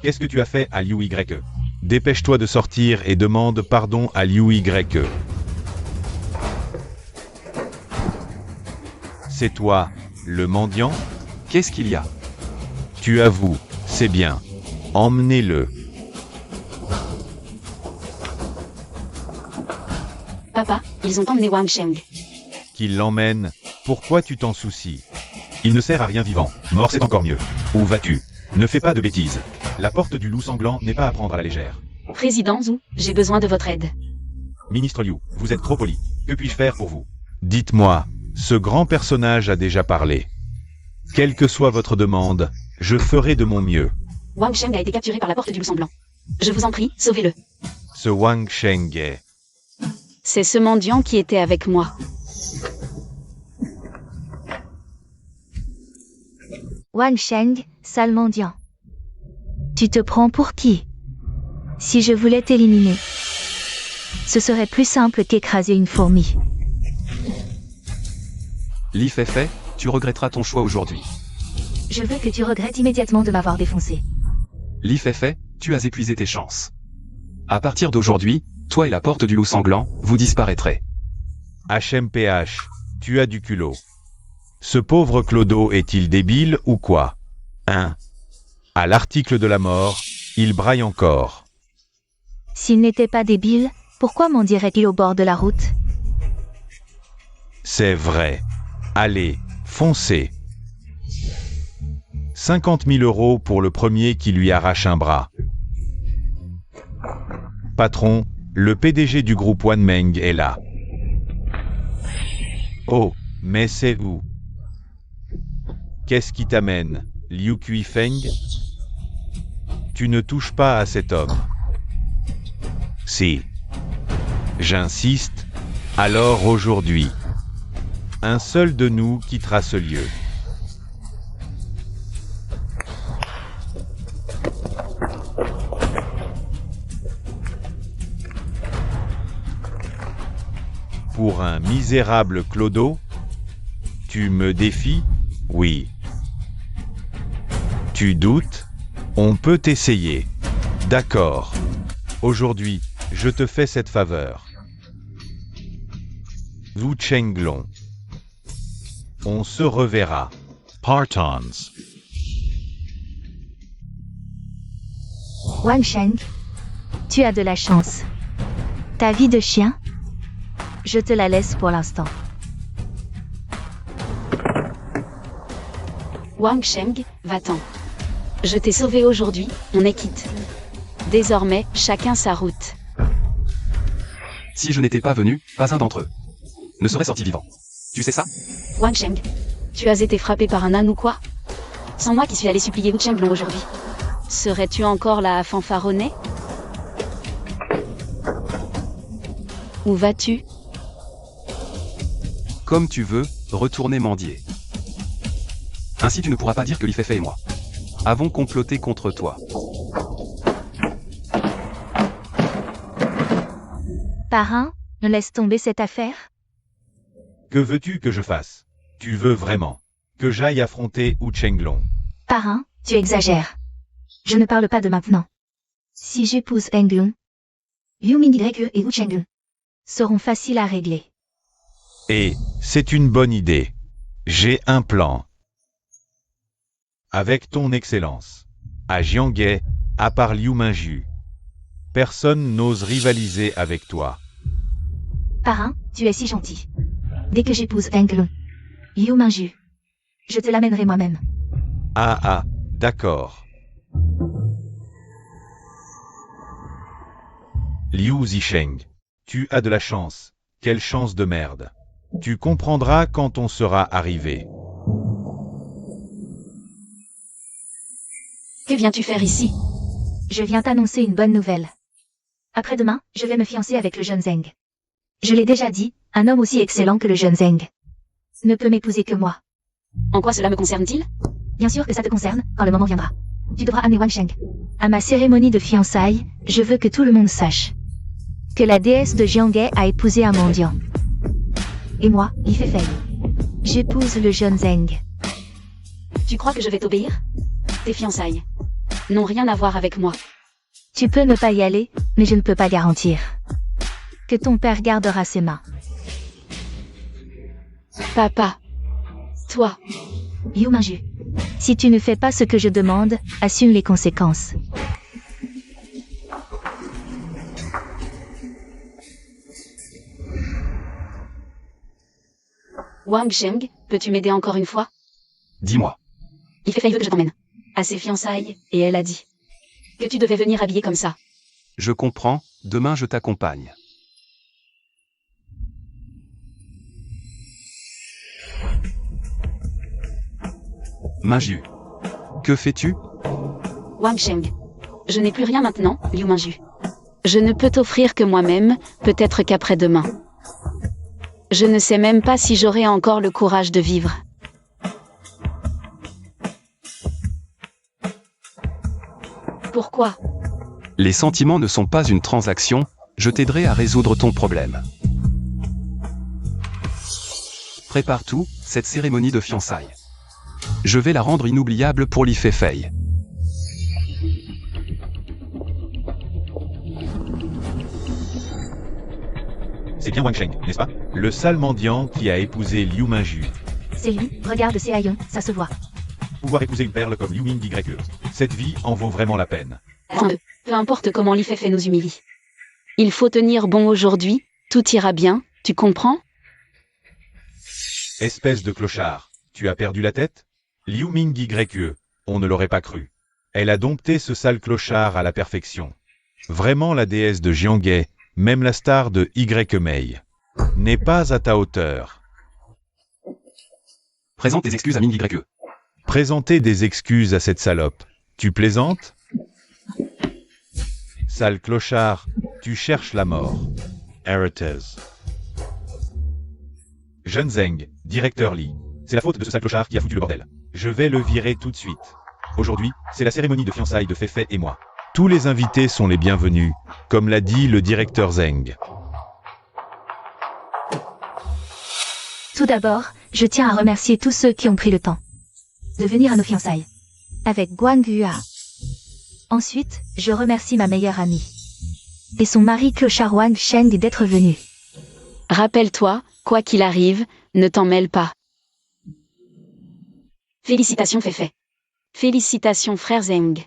Qu'est-ce que tu as fait à Liu YE? Dépêche-toi de sortir et demande pardon à Liu YE. C'est toi, Le mendiant? Qu'est-ce qu'il y a? Tu avoues, c'est bien. Emmenez-le. Papa, ils ont emmené Wang Sheng. Qu'il l'emmène. Pourquoi tu t'en soucies? Il ne sert à rien vivant. Mort c'est encore mieux. Où vas-tu? Ne fais pas de bêtises. La porte du loup sanglant n'est pas à prendre à la légère. Président Zhu, j'ai besoin de votre aide. Ministre Liu, vous êtes trop poli. Que puis-je faire pour vous? Dites-moi, ce grand personnage a déjà parlé. Quelle que soit votre demande, je ferai de mon mieux. Wang Sheng a été capturé par la porte du loup sanglant. Je vous en prie, sauvez-le. Ce Wang Sheng est... C'est ce mendiant qui était avec moi. Wang Sheng, sale mendiant. Tu te prends pour qui? Si je voulais t'éliminer, ce serait plus simple qu'écraser une fourmi. Li Fei, tu regretteras ton choix aujourd'hui. Je veux que tu regrettes immédiatement de m'avoir défoncé. Li Fei, tu as épuisé tes chances. À partir d'aujourd'hui, toi et la porte du loup sanglant, vous disparaîtrez. HMPH, tu as du culot. Ce pauvre Clodo est-il débile ou quoi? Hein? À l'article de la mort, il braille encore. S'il n'était pas débile, pourquoi m'en dirait-il au bord de la route? C'est vrai. Allez, foncez. 50 000 € pour le premier qui lui arrache un bras. Patron, le PDG du groupe Wanmeng est là. Oh, mais c'est où? Qu'est-ce qui t'amène, Liu Kuifeng? Tu ne touches pas à cet homme. Si. J'insiste, alors aujourd'hui. Un seul de nous quittera ce lieu. Pour un misérable clodo? Tu me défies? Oui. Tu doutes? On peut essayer. D'accord. Aujourd'hui, je te fais cette faveur. Wu Chenglong. On se reverra. Partons. Wang Sheng, tu as de la chance. Ta vie de chien? Je te la laisse pour l'instant. Wang Sheng, va-t'en. Je t'ai sauvé aujourd'hui, on est quitte. Désormais, chacun sa route. Si je n'étais pas venu, pas un d'entre eux ne serait sorti vivant. Tu sais ça? Wang Sheng, tu as été frappé par un âne ou quoi? Sans moi qui suis allé supplier Wu Chenglong aujourd'hui. Serais-tu encore là à fanfaronner? Où vas-tu? Comme tu veux, retourner mendier. Ainsi tu ne pourras pas dire que Li Fei et moi avons comploté contre toi. Parrain, ne laisse tomber cette affaire? Que veux-tu que je fasse? Tu veux vraiment que j'aille affronter Wu Chenglong? Parrain, tu exagères. Je ne parle pas de maintenant. Si j'épouse Englung, Liu Mingyue et Wu Chenglong seront faciles à régler. Et c'est une bonne idée. J'ai un plan. Avec ton excellence. À Jianghe, à part Liu Mingyu, personne n'ose rivaliser avec toi. Parrain, tu es si gentil. Dès que j'épouse Englung, Liu Mingyu, je te l'amènerai moi-même. Ah, d'accord. Liu Zisheng, tu as de la chance. Quelle chance de merde. Tu comprendras quand on sera arrivé. Que viens-tu faire ici? Je viens t'annoncer une bonne nouvelle. Après-demain, je vais me fiancer avec le jeune Zeng. Je l'ai déjà dit, un homme aussi excellent que le jeune Zeng ne peut m'épouser que moi. En quoi cela me concerne-t-il? Bien sûr que ça te concerne, quand le moment viendra. Tu devras amener Wang Sheng. À ma cérémonie de fiançailles, je veux que tout le monde sache que la déesse de Jianghe a épousé un mendiant. Et moi, Li Fei, j'épouse le jeune Zeng. Tu crois que je vais t'obéir? Tes fiançailles n'ont rien à voir avec moi. Tu peux ne pas y aller, mais je ne peux pas garantir que ton père gardera ses mains. Papa, Toi, Liu Minju. Si tu ne fais pas ce que je demande, assume les conséquences. Wang Sheng, peux-tu m'aider encore une fois? Dis-moi. Il fait veut que je t'emmène à ses fiançailles, et elle a dit que tu devais venir habillé comme ça. Je comprends, demain je t'accompagne. Minju. Que fais-tu? Wang Sheng. Je n'ai plus rien maintenant, Liu Minju. Je ne peux t'offrir que moi-même, peut-être qu'après-demain. Je ne sais même pas si j'aurai encore le courage de vivre. Pourquoi? Les sentiments ne sont pas une transaction, je t'aiderai à résoudre ton problème. Prépare tout, cette cérémonie de fiançailles. Je vais la rendre inoubliable pour Li Feifei. C'est bien Wang Sheng, n'est-ce pas? Le sale mendiant qui a épousé Liu Minju. C'est lui, regarde ses haillons, ça se voit. Pouvoir épouser une perle comme Liu Ming YE. Cette vie en vaut vraiment la peine. Peu importe comment Li Feifei nous humilie. Il faut tenir bon aujourd'hui, tout ira bien, tu comprends? Espèce de clochard, tu as perdu la tête? Liu Ming YE, on ne l'aurait pas cru. Elle a dompté ce sale clochard à la perfection. Vraiment la déesse de Jianghe, même la star de Y-Mei, n'est pas à ta hauteur. Présente tes excuses à Ming YE. Présenter des excuses à cette salope. Tu plaisantes? Sale clochard, tu cherches la mort. Heretes. Jeune Zeng, directeur Li. C'est la faute de ce sale clochard qui a foutu le bordel. Je vais le virer tout de suite. Aujourd'hui, c'est la cérémonie de fiançailles de Feifei et moi. Tous les invités sont les bienvenus, comme l'a dit le directeur Zeng. Tout d'abord, je tiens à remercier tous ceux qui ont pris le temps de venir à nos fiançailles. Avec Guang Yua. Ensuite, je remercie ma meilleure amie. Et son mari clochard Wang Sheng d'être venu. Rappelle-toi, quoi qu'il arrive, ne t'en mêle pas. Félicitations Feifei. Félicitations frère Zeng.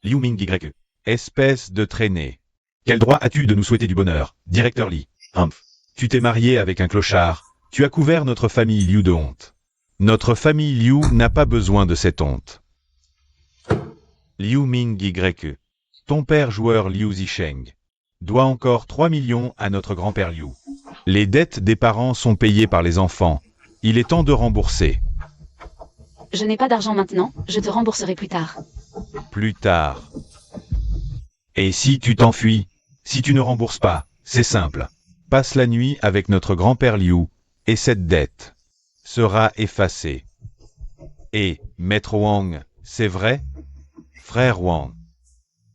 Liu Ming YE. Espèce de traînée. Quel droit as-tu de nous souhaiter du bonheur, directeur Li? Humph. Tu t'es marié avec un clochard, tu as couvert notre famille Liu de honte. Notre famille Liu n'a pas besoin de cette honte. Liu Ming YE. Ton père joueur Liu Zisheng doit encore 3 millions à notre grand-père Liu. Les dettes des parents sont payées par les enfants. Il est temps de rembourser. Je n'ai pas d'argent maintenant, je te rembourserai plus tard. Plus tard. Et si tu t'enfuis, si tu ne rembourses pas, c'est simple. Passe la nuit avec notre grand-père Liu, et cette dette sera effacée. Et, maître Wang, c'est vrai? Frère Wang.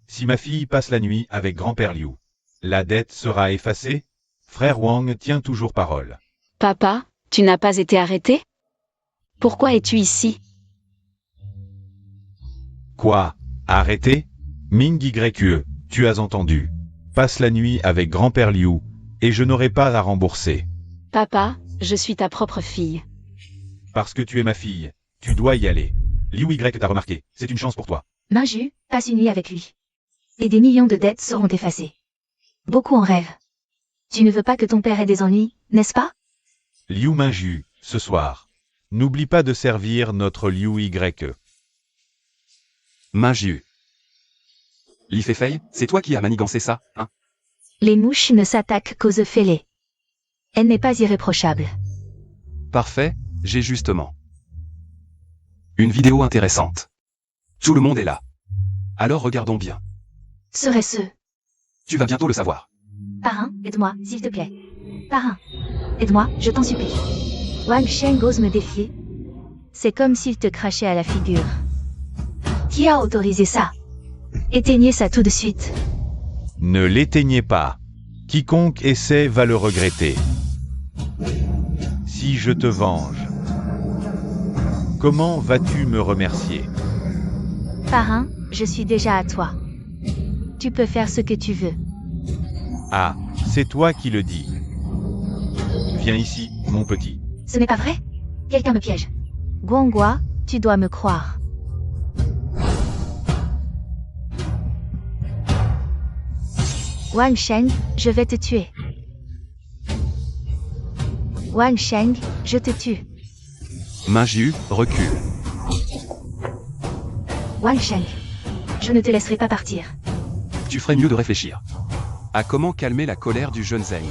Si ma fille passe la nuit avec grand-père Liu, la dette sera effacée? Frère Wang tient toujours parole. Papa, tu n'as pas été arrêté? Pourquoi es-tu ici? Quoi? Arrêté? Ming YE, tu as entendu. Passe la nuit avec grand-père Liu, et je n'aurai pas à rembourser. Papa, je suis ta propre fille. Parce que tu es ma fille, tu dois y aller. Liu Y t'a remarqué, c'est une chance pour toi. Minju, passe une nuit avec lui. Et des millions de dettes seront effacées. Beaucoup en rêvent. Tu ne veux pas que ton père ait des ennuis, n'est-ce pas? Liu Minju, ce soir. N'oublie pas de servir notre Liu YE. Minju. Li Feifei, c'est toi qui as manigancé ça, hein? Les mouches ne s'attaquent qu'aux œufs fêlés. Elle n'est pas irréprochable. Parfait, j'ai justement une vidéo intéressante. Tout le monde est là. Alors regardons bien. Serait-ce? Tu vas bientôt le savoir. Parrain, aide-moi, s'il te plaît. Parrain, aide-moi, je t'en supplie. Wang Sheng ose me défier. C'est comme s'il te crachait à la figure. Qui a autorisé ça? Éteignez ça tout de suite. Ne l'éteignez pas. Quiconque essaie va le regretter. Si je te venge, comment vas-tu me remercier? Parrain, je suis déjà à toi. Tu peux faire ce que tu veux. Ah, c'est toi qui le dis. Viens ici, mon petit. Ce n'est pas vrai? Quelqu'un me piège. Guanghua, tu dois me croire. Wang Sheng, je vais te tuer. Wang Sheng, je te tue. Minju, recule. Wang Sheng, je ne te laisserai pas partir. Tu ferais mieux de réfléchir à comment calmer la colère du jeune Zeng.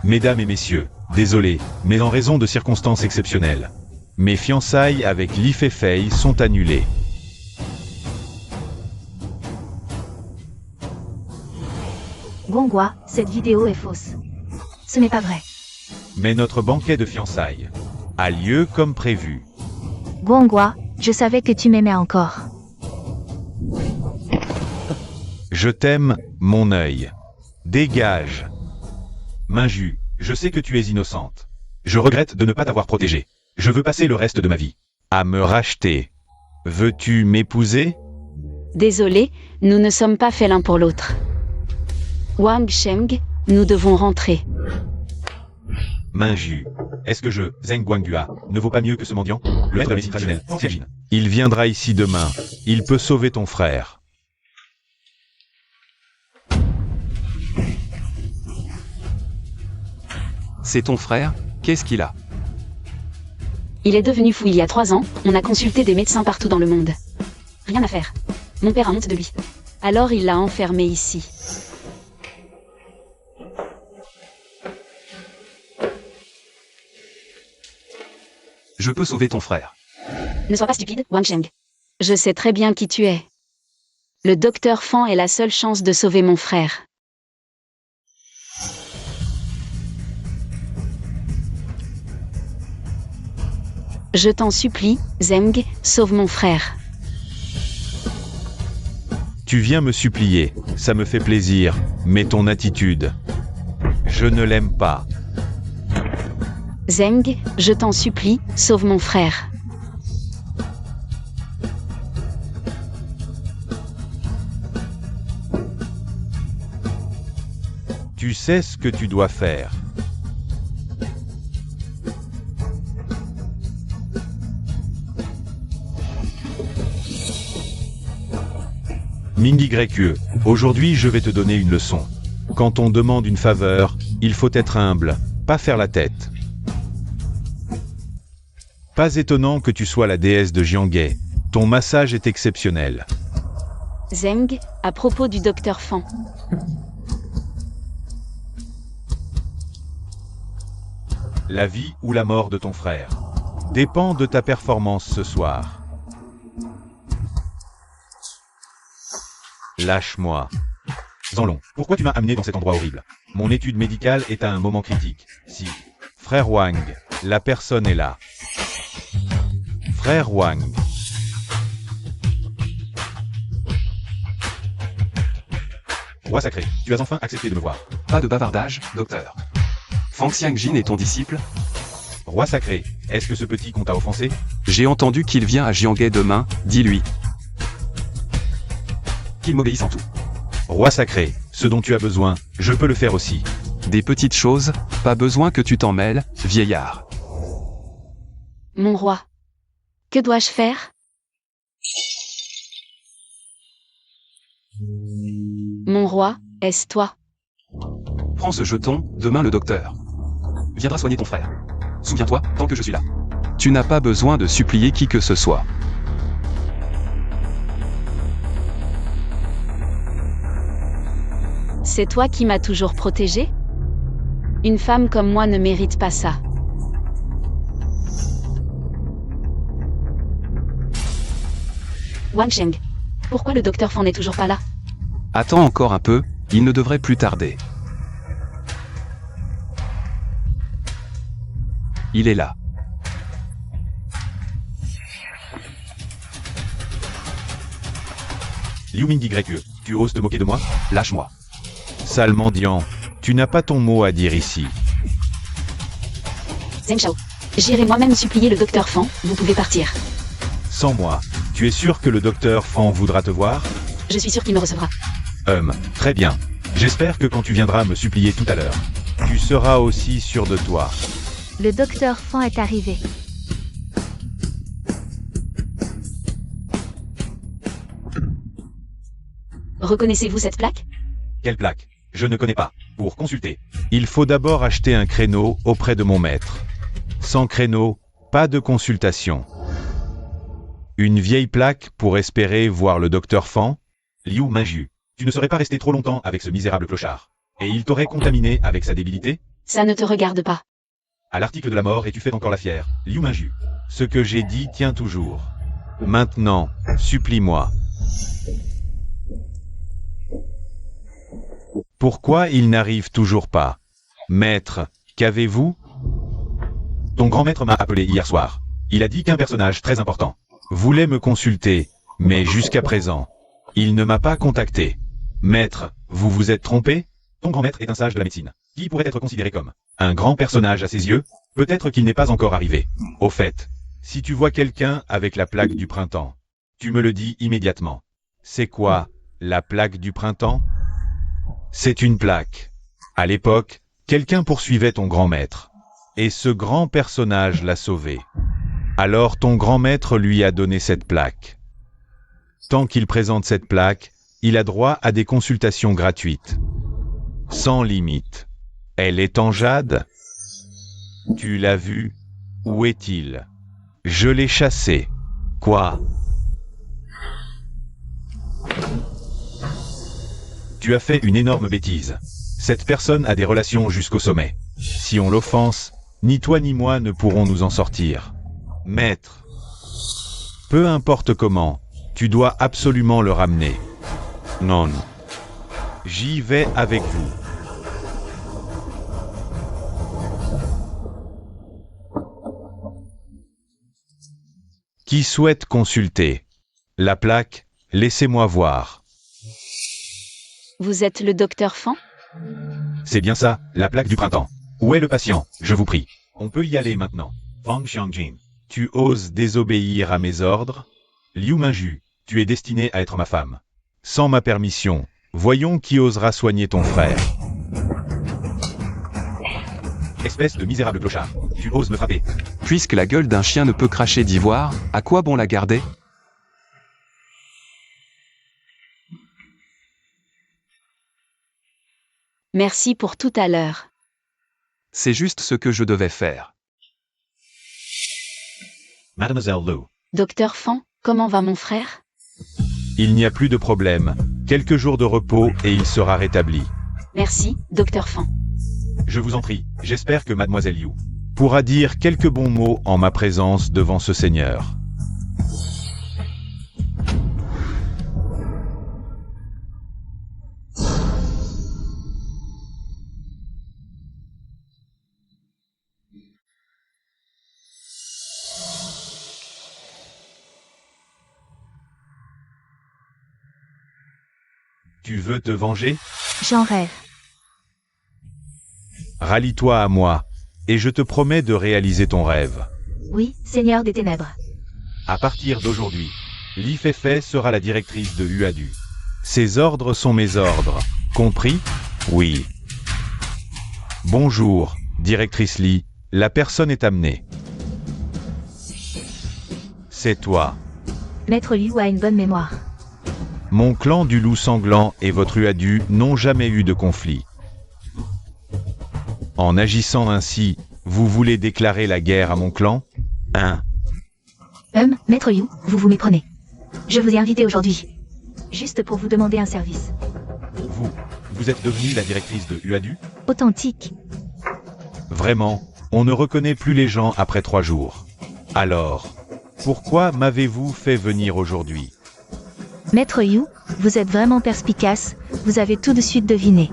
Mesdames et messieurs, désolé, mais en raison de circonstances exceptionnelles, mes fiançailles avec Li Feifei sont annulées. Guanghua, cette vidéo est fausse. Ce n'est pas vrai. Mais notre banquet de fiançailles a lieu comme prévu. Guanghua, je savais que tu m'aimais encore. Je t'aime, mon œil. Dégage. Minju, je sais que tu es innocente. Je regrette de ne pas t'avoir protégée. Je veux passer le reste de ma vie à me racheter. Veux-tu m'épouser? Désolé, nous ne sommes pas faits l'un pour l'autre. Wang Sheng, nous devons rentrer. Minju, est-ce que Zeng Guanghua, ne vaut pas mieux que ce mendiant? Le maître de la médecine traditionnelle, Tianjin. Il viendra ici demain. Il peut sauver ton frère. C'est ton frère? Qu'est-ce qu'il a? Il est devenu fou il y a 3 ans, on a consulté des médecins partout dans le monde. Rien à faire. Mon père a honte de lui. Alors il l'a enfermé ici. Je peux sauver ton frère. Ne sois pas stupide, Wang Sheng. Je sais très bien qui tu es. Le docteur Fan est la seule chance de sauver mon frère. Je t'en supplie, Zeng, sauve mon frère. Tu viens me supplier, ça me fait plaisir, mais ton attitude, je ne l'aime pas. Zeng, je t'en supplie, sauve mon frère. Tu sais ce que tu dois faire. Mingyue, aujourd'hui je vais te donner une leçon. Quand on demande une faveur, il faut être humble, pas faire la tête. Pas étonnant que tu sois la déesse de Jianghe. Ton massage est exceptionnel. Zeng, à propos du docteur Fan. La vie ou la mort de ton frère dépend de ta performance ce soir. Lâche-moi. Zanlong, pourquoi tu m'as amené dans cet endroit horrible? Mon étude médicale est à un moment critique. Si, frère Wang, la personne est là. Frère Wang. Roi sacré, tu as enfin accepté de me voir. Pas de bavardage, docteur. Fang Xiangjin est ton disciple? Roi sacré, est-ce que ce petit qu'on t'a offensé? J'ai entendu qu'il vient à Jianghe demain, dis-lui. Qu'il m'obéisse en tout. Roi sacré, ce dont tu as besoin, je peux le faire aussi. Des petites choses, pas besoin que tu t'en mêles, vieillard. Mon roi. Que dois-je faire? Mon roi, est-ce toi? Prends ce jeton, demain le docteur viendra soigner ton frère. Souviens-toi, tant que je suis là. Tu n'as pas besoin de supplier qui que ce soit. C'est toi qui m'as toujours protégé? Une femme comme moi ne mérite pas ça. Wang Sheng, pourquoi le docteur Fan n'est toujours pas là? Attends encore un peu, il ne devrait plus tarder. Il est là. Liu Mingyue, tu oses te moquer de moi? Lâche-moi. Sale mendiant, tu n'as pas ton mot à dire ici. Zeng Shao, j'irai moi-même supplier le docteur Fan, vous pouvez partir. Sans moi, tu es sûr que le docteur Fan voudra te voir? Je suis sûr qu'il me recevra. Très bien. J'espère que quand tu viendras me supplier tout à l'heure, tu seras aussi sûr de toi. Le docteur Fan est arrivé. Reconnaissez-vous cette plaque? Quelle plaque? Je ne connais pas. Pour consulter, il faut d'abord acheter un créneau auprès de mon maître. Sans créneau, pas de consultation. Une vieille plaque pour espérer voir le docteur Fan? Liu Minju, tu ne serais pas resté trop longtemps avec ce misérable clochard. Et il t'aurait contaminé avec sa débilité? Ça ne te regarde pas. À l'article de la mort et tu fais encore la fière. Liu Minju. Ce que j'ai dit tient toujours. Maintenant, supplie-moi. Pourquoi il n'arrive toujours pas? Maître, qu'avez-vous? Ton grand maître m'a appelé hier soir. Il a dit qu'un personnage très important voulait me consulter, mais jusqu'à présent, il ne m'a pas contacté. Maître, vous vous êtes trompé? Ton grand maître est un sage de la médecine, qui pourrait être considéré comme un grand personnage à ses yeux. Peut-être qu'il n'est pas encore arrivé. Au fait, si tu vois quelqu'un avec la plaque du printemps, tu me le dis immédiatement. C'est quoi, la plaque du printemps? C'est une plaque. À l'époque, quelqu'un poursuivait ton grand maître. Et ce grand personnage l'a sauvé. Alors ton grand maître lui a donné cette plaque. Tant qu'il présente cette plaque, il a droit à des consultations gratuites. Sans limite. Elle est en jade? Tu l'as vu? Où est-il? Je l'ai chassé. Quoi? Tu as fait une énorme bêtise. Cette personne a des relations jusqu'au sommet. Si on l'offense, ni toi ni moi ne pourrons nous en sortir. Maître, peu importe comment, tu dois absolument le ramener. Non. J'y vais avec vous. Qui souhaite consulter? La plaque, laissez-moi voir. Vous êtes le docteur Fan? C'est bien ça, la plaque du printemps. Où est le patient, je vous prie? On peut y aller maintenant. Fang Xiangjin, tu oses désobéir à mes ordres? Liu Minju, tu es destiné à être ma femme. Sans ma permission, voyons qui osera soigner ton frère. Espèce de misérable clochard, tu oses me frapper. Puisque la gueule d'un chien ne peut cracher d'ivoire, à quoi bon la garder? Merci pour tout à l'heure. C'est juste ce que je devais faire. Mademoiselle Liu. Docteur Fan, comment va mon frère? Il n'y a plus de problème. Quelques jours de repos et il sera rétabli. Merci, docteur Fan. Je vous en prie, j'espère que Mademoiselle Liu pourra dire quelques bons mots en ma présence devant ce seigneur. Tu veux te venger? J'en rêve. Rallie-toi à moi, et je te promets de réaliser ton rêve. Oui, Seigneur des Ténèbres. À partir d'aujourd'hui, Li Feifei sera la directrice de Huadu. Ses ordres sont mes ordres. Compris? Oui. Bonjour, directrice Li, la personne est amenée. C'est toi. Maître Liu a une bonne mémoire. Mon clan du loup sanglant et votre Huadu n'ont jamais eu de conflit. En agissant ainsi, vous voulez déclarer la guerre à mon clan? Maître Liu, vous vous méprenez. Je vous ai invité aujourd'hui. Juste pour vous demander un service. Vous êtes devenue la directrice de Huadu? Authentique. Vraiment, on ne reconnaît plus les gens après 3 jours. Alors, pourquoi m'avez-vous fait venir aujourd'hui? Maître Liu, vous êtes vraiment perspicace, vous avez tout de suite deviné.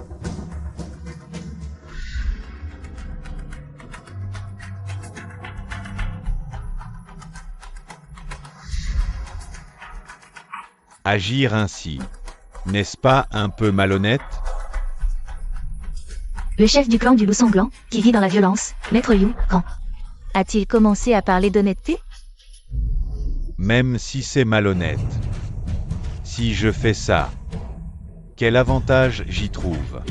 Agir ainsi, n'est-ce pas un peu malhonnête? Le chef du clan du loup sanglant, qui vit dans la violence, Maître Liu, quand a-t-il commencé à parler d'honnêteté? Même si c'est malhonnête. Si je fais ça, quel avantage j'y trouve?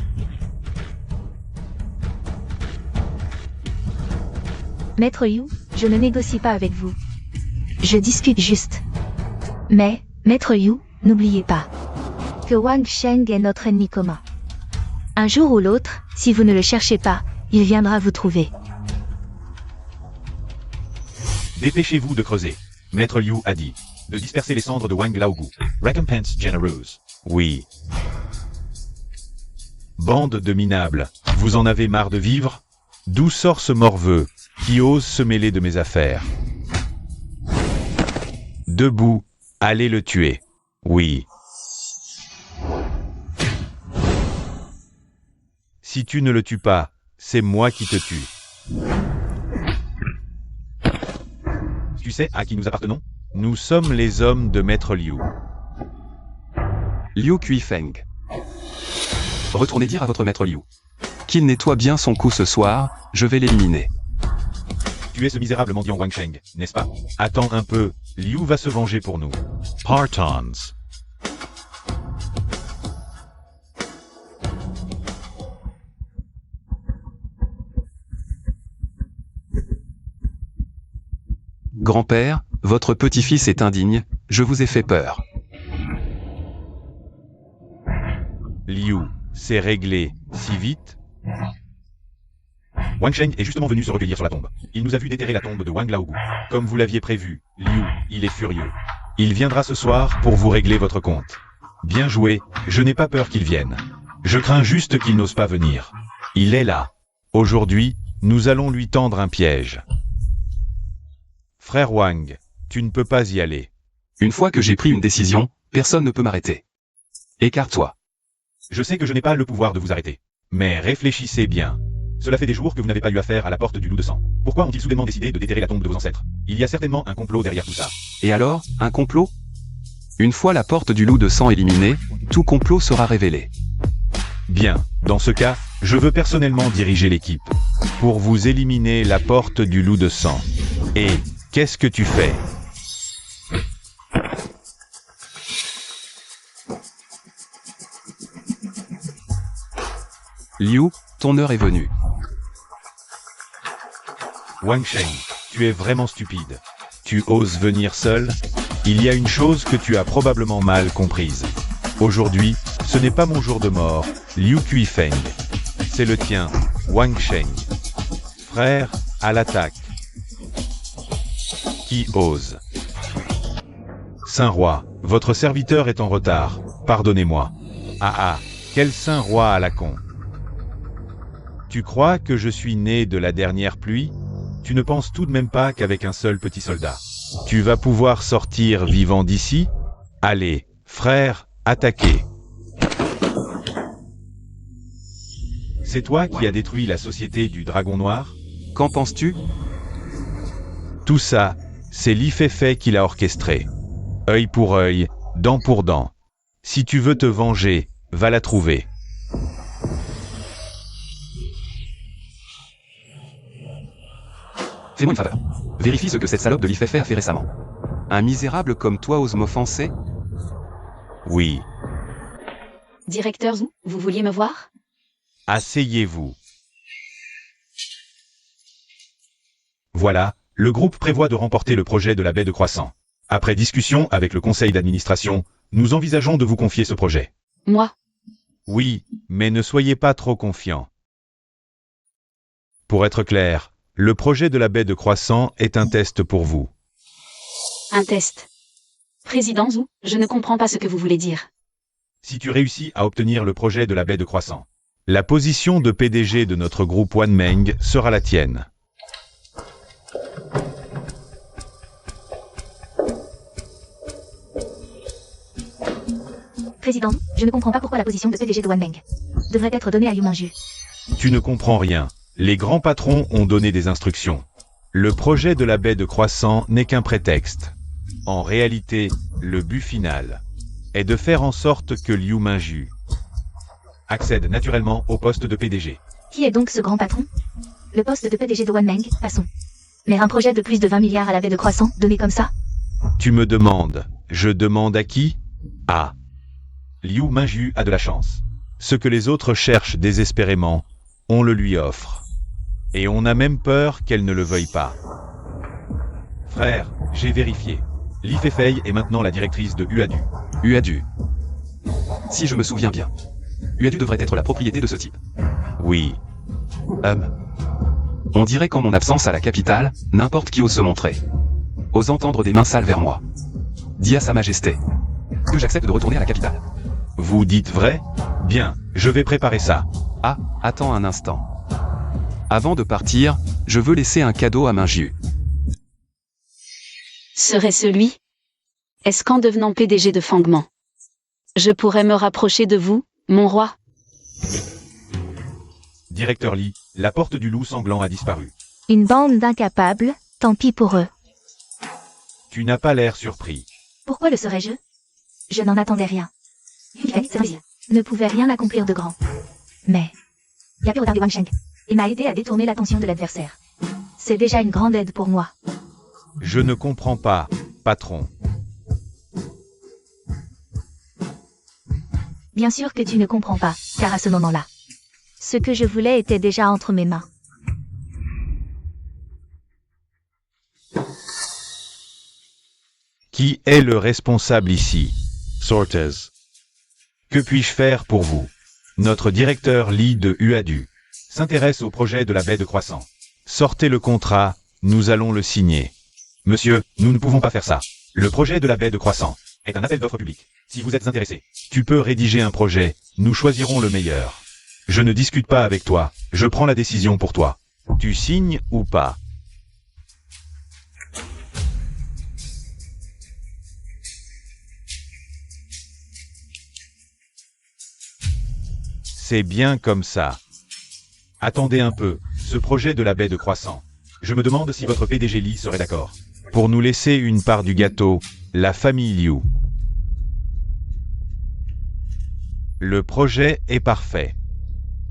Maître Yu, je ne négocie pas avec vous. Je discute juste. Mais, Maître Yu, n'oubliez pas que Wang Sheng est notre ennemi commun. Un jour ou l'autre, si vous ne le cherchez pas, il viendra vous trouver. Dépêchez-vous de creuser. Maître Liu a dit. De disperser les cendres de Wang Laogu. Recompense generous. Oui. Bande de minables, vous en avez marre de vivre? D'où sort ce morveux, qui ose se mêler de mes affaires? Debout, allez le tuer. Oui. Si tu ne le tues pas, c'est moi qui te tue. Tu sais à qui nous appartenons? Nous sommes les hommes de Maître Liu. Liu Kuifeng. Retournez dire à votre maître Liu qu'il nettoie bien son cou ce soir, je vais l'éliminer. Tu es ce misérable mendiant Wang Sheng, n'est-ce pas? Attends un peu, Liu va se venger pour nous. Partons. Grand-père, votre petit-fils est indigne, je vous ai fait peur. Liu, c'est réglé, si vite? Wang Sheng est justement venu se recueillir sur la tombe. Il nous a vu déterrer la tombe de Wang Laogu. Comme vous l'aviez prévu, Liu, il est furieux. Il viendra ce soir pour vous régler votre compte. Bien joué, je n'ai pas peur qu'il vienne. Je crains juste qu'il n'ose pas venir. Il est là. Aujourd'hui, nous allons lui tendre un piège. Frère Wang, tu ne peux pas y aller. Une fois que j'ai pris une décision, personne ne peut m'arrêter. Écarte-toi. Je sais que je n'ai pas le pouvoir de vous arrêter. Mais réfléchissez bien. Cela fait des jours que vous n'avez pas eu affaire à la porte du loup de sang. Pourquoi ont-ils soudainement décidé de déterrer la tombe de vos ancêtres? Il y a certainement un complot derrière tout ça. Et alors, un complot? Une fois la porte du loup de sang éliminée, tout complot sera révélé. Bien, dans ce cas, je veux personnellement diriger l'équipe. Pour vous éliminer la porte du loup de sang. Et, qu'est-ce que tu fais? Liu, ton heure est venue. Wang Sheng, tu es vraiment stupide. Tu oses venir seul? Il y a une chose que tu as probablement mal comprise. Aujourd'hui, ce n'est pas mon jour de mort, Liu Kuifeng. C'est le tien, Wang Sheng. Frère, à l'attaque. Qui ose? Saint roi, votre serviteur est en retard. Pardonnez-moi. Ah, quel saint roi à la con. Tu crois que je suis né de la dernière pluie? Tu ne penses tout de même pas qu'avec un seul petit soldat, tu vas pouvoir sortir vivant d'ici? Allez, frère, attaquez. C'est toi qui as détruit la société du Dragon Noir? Qu'en penses-tu? Tout ça, c'est Li Feifei qui l'a orchestré. Œil pour œil, dent pour dent. Si tu veux te venger, va la trouver. Fais-moi une faveur. Vérifie ce que cette salope de Li Feifei a fait récemment. Un misérable comme toi ose m'offenser? Oui. Directeur Zhu, vous vouliez me voir? Asseyez-vous. Voilà, le groupe prévoit de remporter le projet de la baie de Croissant. Après discussion avec le conseil d'administration, nous envisageons de vous confier ce projet. Moi? Oui, mais ne soyez pas trop confiants. Pour être clair, le projet de la baie de Croissant est un test pour vous. Un test. Président Zhu, je ne comprends pas ce que vous voulez dire. Si tu réussis à obtenir le projet de la baie de Croissant, la position de PDG de notre groupe Wanmeng sera la tienne. Président, je ne comprends pas pourquoi la position de PDG de Wanmeng devrait être donnée à Yu Mingju. Tu ne comprends rien. Les grands patrons ont donné des instructions. Le projet de la baie de Croissant n'est qu'un prétexte. En réalité, le but final est de faire en sorte que Liu Mingju accède naturellement au poste de PDG. Qui est donc ce grand patron? Le poste de PDG de Wanmeng, passons. Mais un projet de plus de 20 milliards à la baie de Croissant, donné comme ça? Tu me demandes, je demande à qui? Ah. Liu Mingju a de la chance. Ce que les autres cherchent désespérément, on le lui offre. Et on a même peur qu'elle ne le veuille pas. Frère, j'ai vérifié. Li Feifei est maintenant la directrice de Uadu. Uadu. Si je me souviens bien. Uadu devrait être la propriété de ce type. Oui. On dirait qu'en mon absence à la capitale, n'importe qui ose se montrer. Ose entendre des mains sales vers moi. Dis à Sa Majesté que j'accepte de retourner à la capitale. Vous dites vrai? Bien, je vais préparer ça. Ah, attends un instant. Avant de partir, je veux laisser un cadeau à Minju. Serait-ce lui? Est-ce qu'en devenant PDG de Fangman, je pourrais me rapprocher de vous, mon roi? Directeur Li, la porte du loup sanglant a disparu. Une bande d'incapables, tant pis pour eux. Tu n'as pas l'air surpris. Pourquoi le serais-je? Je n'en attendais rien. Il ne pouvait rien accomplir de grand. Mais il a pu retarder Wang Sheng. Il m'a aidé à détourner l'attention de l'adversaire. C'est déjà une grande aide pour moi. Je ne comprends pas, patron. Bien sûr que tu ne comprends pas, car à ce moment-là, ce que je voulais était déjà entre mes mains. Qui est le responsable ici? Sortez. Que puis-je faire pour vous? Notre directeur Li de Uadu s'intéresse au projet de la baie de Croissant. Sortez le contrat, nous allons le signer. Monsieur, nous ne pouvons pas faire ça. Le projet de la baie de Croissant est un appel d'offres public. Si vous êtes intéressé, tu peux rédiger un projet, nous choisirons le meilleur. Je ne discute pas avec toi, je prends la décision pour toi. Tu signes ou pas? C'est bien comme ça. Attendez un peu, ce projet de la baie de Croissant. Je me demande si votre PDG Li serait d'accord. Pour nous laisser une part du gâteau, la famille Liu. Le projet est parfait.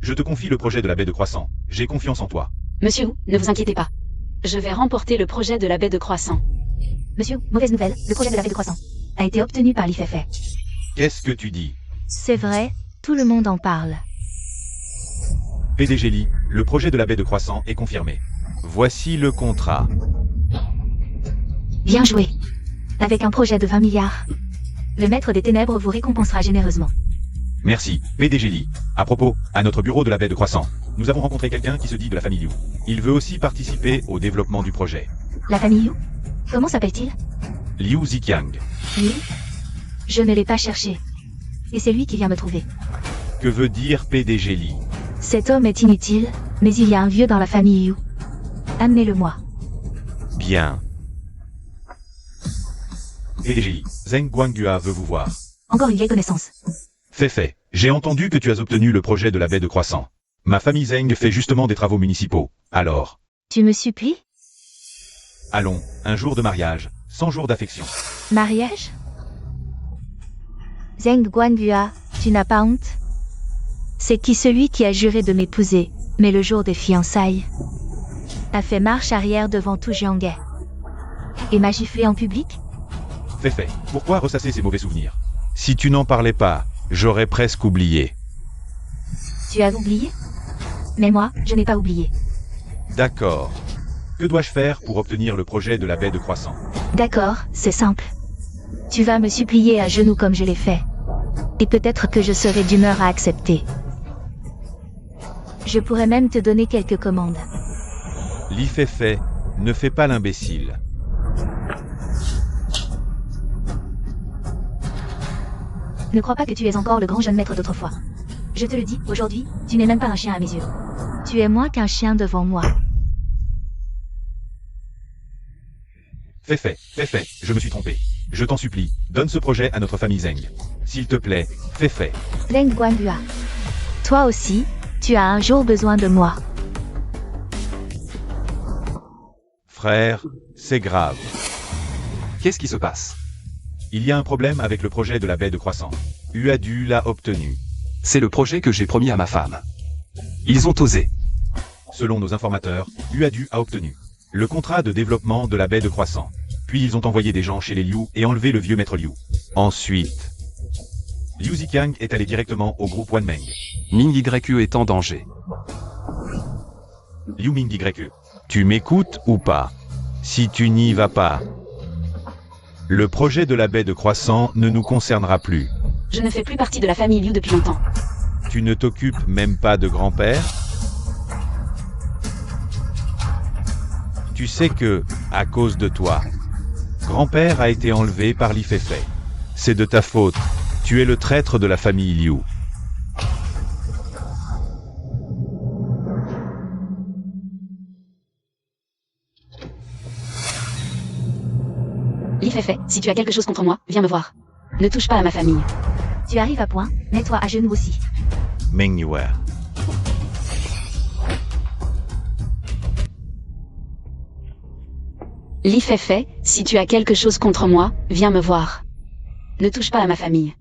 Je te confie le projet de la baie de Croissant. J'ai confiance en toi. Monsieur, ne vous inquiétez pas. Je vais remporter le projet de la baie de Croissant. Monsieur, mauvaise nouvelle, le projet de la baie de Croissant a été obtenu par Li Feifei. Qu'est-ce que tu dis? C'est vrai, tout le monde en parle. PDG Li, le projet de la baie de Croissant est confirmé. Voici le contrat. Bien joué. Avec un projet de 20 milliards, le maître des ténèbres vous récompensera généreusement. Merci, PDG Li. À propos, à notre bureau de la baie de Croissant, nous avons rencontré quelqu'un qui se dit de la famille Liu. Il veut aussi participer au développement du projet. La famille Liu? Comment s'appelle-t-il? Liu Ziqiang. Liu? Je ne l'ai pas cherché. Et c'est lui qui vient me trouver. Que veut dire PDG Li? Cet homme est inutile, mais il y a un vieux dans la famille Liu. Amenez-le-moi. Bien. PDG Li, Zheng Guanghua veut vous voir. Encore une vieille connaissance. Feifei, j'ai entendu que tu as obtenu le projet de la baie de Croissant. Ma famille Zheng fait justement des travaux municipaux. Alors, Tu me supplies? allons, un jour de mariage, 100 jours d'affection. Mariage? Zheng Guanghua, tu n'as pas honte? C'est qui celui qui a juré de m'épouser, mais le jour des fiançailles a fait marche arrière devant tout Jianghe et m'a giflé en public? Feifei, pourquoi ressasser ces mauvais souvenirs? Si tu n'en parlais pas, j'aurais presque oublié. Tu as oublié? Mais moi, je n'ai pas oublié. D'accord. Que dois-je faire pour obtenir le projet de la baie de Croissant? D'accord, c'est simple. Tu vas me supplier à genoux comme je l'ai fait. Et peut-être que je serai d'humeur à accepter. Je pourrais même te donner quelques commandes. Li Feifei, ne fais pas l'imbécile. Ne crois pas que tu es encore le grand jeune maître d'autrefois. Je te le dis, aujourd'hui, tu n'es même pas un chien à mes yeux. Tu es moins qu'un chien devant moi. Feifei, je me suis trompé. Je t'en supplie, donne ce projet à notre famille Zheng. S'il te plaît, Feifei. Zheng Guanghua. Toi aussi, tu as un jour besoin de moi. Frère, c'est grave. Qu'est-ce qui se passe? Il y a un problème avec le projet de la baie de Croissant. Uadu l'a obtenu. C'est le projet que j'ai promis à ma femme. Ils ont osé. Selon nos informateurs, Uadu a obtenu le contrat de développement de la baie de Croissant. Puis ils ont envoyé des gens chez les Liu et enlevé le vieux maître Liu. Ensuite, Liu Ziqiang est allé directement au groupe Wanmeng. Ming YQ est en danger. Liu Ming YE. Tu m'écoutes ou pas? Si tu n'y vas pas, le projet de la baie de Croissant ne nous concernera plus. Je ne fais plus partie de la famille Liu depuis longtemps. Tu ne t'occupes même pas de grand-père? Tu sais que, à cause de toi, grand-père a été enlevé par Li Feifei. C'est de ta faute. Tu es le traître de la famille Liu. Li Feifei, si tu as quelque chose contre moi, viens me voir. Ne touche pas à ma famille. Tu arrives à point, mets-toi à genoux aussi. Meng Yue. Li Feifei, si tu as quelque chose contre moi, viens me voir. Ne touche pas à ma famille.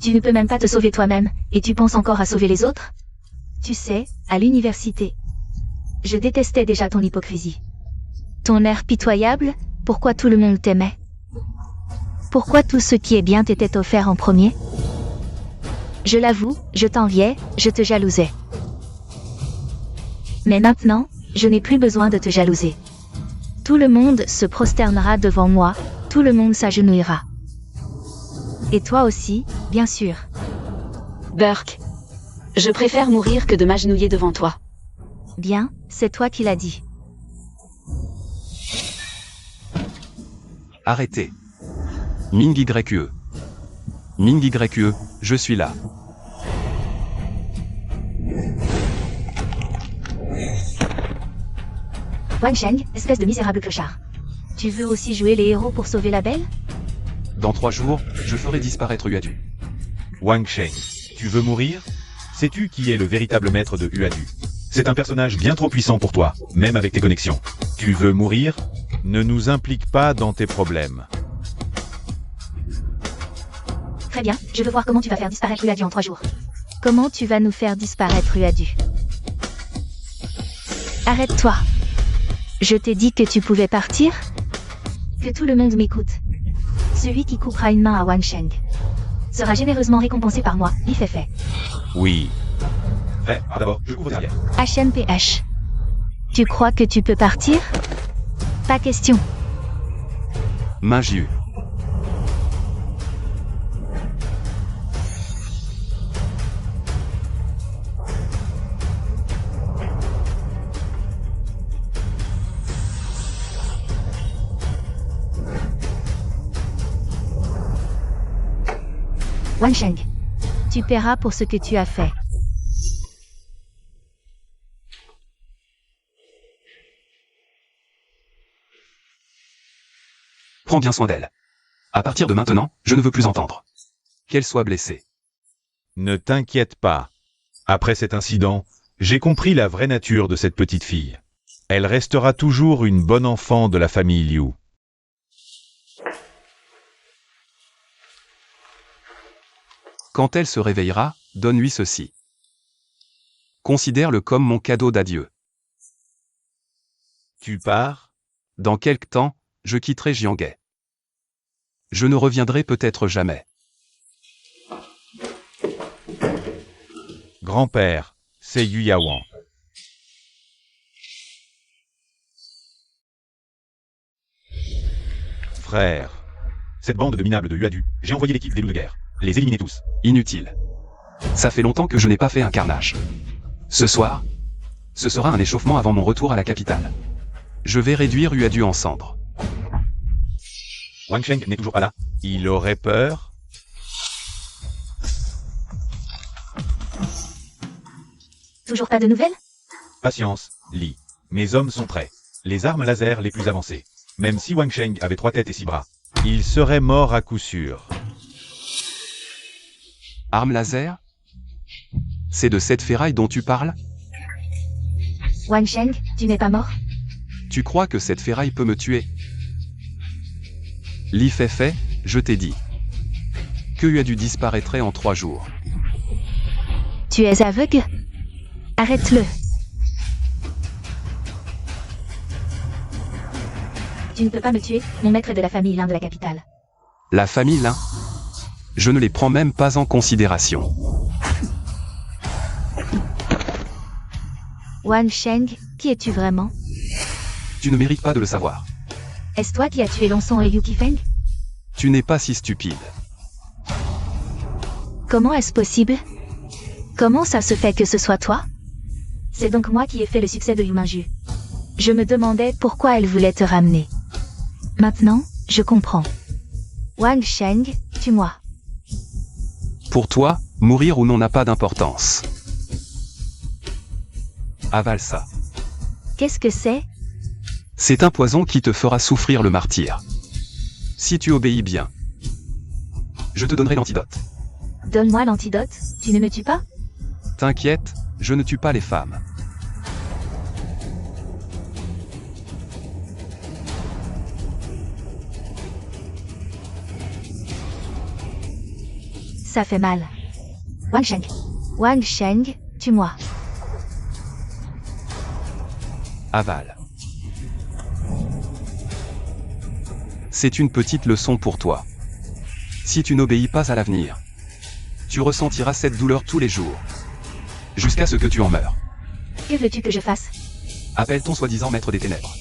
Tu ne peux même pas te sauver toi-même, et tu penses encore à sauver les autres? Tu sais, à l'université, je détestais déjà ton hypocrisie. Ton air pitoyable, pourquoi tout le monde t'aimait? Pourquoi tout ce qui est bien t'était offert en premier? Je l'avoue, je t'enviais, je te jalousais. Mais maintenant, je n'ai plus besoin de te jalouser. Tout le monde se prosternera devant moi, tout le monde s'agenouillera. Et toi aussi, bien sûr. Burke. Je préfère mourir que de m'agenouiller devant toi. Bien, c'est toi qui l'as dit. Arrêtez. Ming YE. Ming YE, je suis là. Wang Sheng, espèce de misérable clochard. Tu veux aussi jouer les héros pour sauver la belle? Dans 3 jours, je ferai disparaître Yuadu. Wang Sheng, tu veux mourir? Sais-tu qui est le véritable maître de Yuadu? C'est un personnage bien trop puissant pour toi, même avec tes connexions. Tu veux mourir? Ne nous implique pas dans tes problèmes. Très bien, je veux voir comment tu vas faire disparaître Yuadu en 3 jours. Comment tu vas nous faire disparaître Yuadu? Arrête-toi. Je t'ai dit que tu pouvais partir? Que tout le monde m'écoute. Celui qui coupera une main à Wang Sheng sera généreusement récompensé par moi, Li Feifei. Oui. D'abord, je couvre derrière. HMPH. Tu crois que tu peux partir? Pas question. Mingiu. Wang Sheng. Tu paieras pour ce que tu as fait. Prends bien soin d'elle. À partir de maintenant, je ne veux plus entendre qu'elle soit blessée. Ne t'inquiète pas. Après cet incident, j'ai compris la vraie nature de cette petite fille. Elle restera toujours une bonne enfant de la famille Liu. Quand elle se réveillera, donne-lui ceci. Considère-le comme mon cadeau d'adieu. Tu pars? Dans quelque temps, je quitterai Jianghe. Je ne reviendrai peut-être jamais. Grand-père, c'est Yu Yawan. Frère. Cette bande de minables de Yuadu, j'ai envoyé l'équipe des loups de guerre. Les éliminer tous. Inutile. Ça fait longtemps que je n'ai pas fait un carnage. Ce soir, ce sera un échauffement avant mon retour à la capitale. Je vais réduire Yuadu en cendres. Wang Sheng n'est toujours pas là. Il aurait peur? Toujours pas de nouvelles? Patience, Li. Mes hommes sont prêts. Les armes laser les plus avancées. Même si Wang Sheng avait 3 têtes et 6 bras, il serait mort à coup sûr. Arme laser? C'est de cette ferraille dont tu parles? Wang Sheng, tu n'es pas mort? Tu crois que cette ferraille peut me tuer? Li Feifei, je t'ai dit que Yuadu disparaîtrait en 3 jours. Tu es aveugle? Arrête-le. Tu ne peux pas me tuer, mon maître est de la famille Lin de la capitale. La famille Lin? Je ne les prends même pas en considération. Wang Sheng, Qui es-tu vraiment? Tu ne mérites pas de le savoir. Est-ce toi qui as tué Longson et Yuki Feng? Tu n'es pas si stupide. Comment est-ce possible? Comment ça se fait que ce soit toi? C'est donc moi qui ai fait le succès de Yumanju. Je me demandais pourquoi elle voulait te ramener. Maintenant, je comprends. Wang Sheng, tue-moi. Pour toi, mourir ou non n'a pas d'importance. Avale ça. Qu'est-ce que c'est? C'est un poison qui te fera souffrir le martyre. Si tu obéis bien, je te donnerai l'antidote. Donne-moi l'antidote, tu ne me tues pas? T'inquiète, je ne tue pas les femmes. Ça fait mal. Wang Sheng. Wang Sheng, tue-moi. Avale. C'est une petite leçon pour toi. Si tu n'obéis pas à l'avenir, tu ressentiras cette douleur tous les jours. Jusqu'à ce que tu en meures. Que veux-tu que je fasse? Appelle ton soi-disant maître des ténèbres.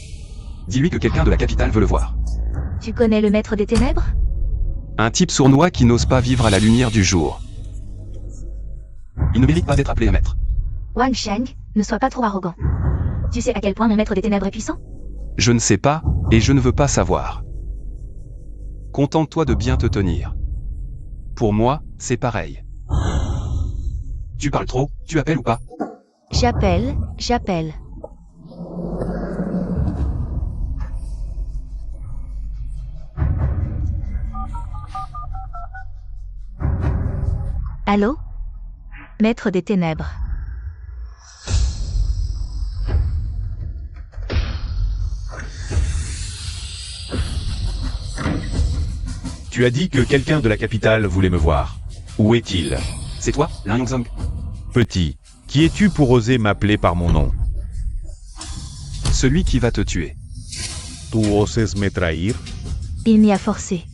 Dis-lui que quelqu'un de la capitale veut le voir. Tu connais le maître des ténèbres? Un type sournois qui n'ose pas vivre à la lumière du jour. Il ne mérite pas d'être appelé un maître. Wang Sheng, ne sois pas trop arrogant. Tu sais à quel point le maître des ténèbres est puissant? Je ne sais pas, et je ne veux pas savoir. Contente-toi de bien te tenir. Pour moi, c'est pareil. Tu parles trop, tu appelles ou pas? J'appelle. Allô? Maître des ténèbres. Tu as dit que quelqu'un de la capitale voulait me voir. Où est-il? C'est toi, Lin Yongzong? Petit, qui es-tu pour oser m'appeler par mon nom? Celui qui va te tuer. Tu oses me trahir? Il m'y a forcé.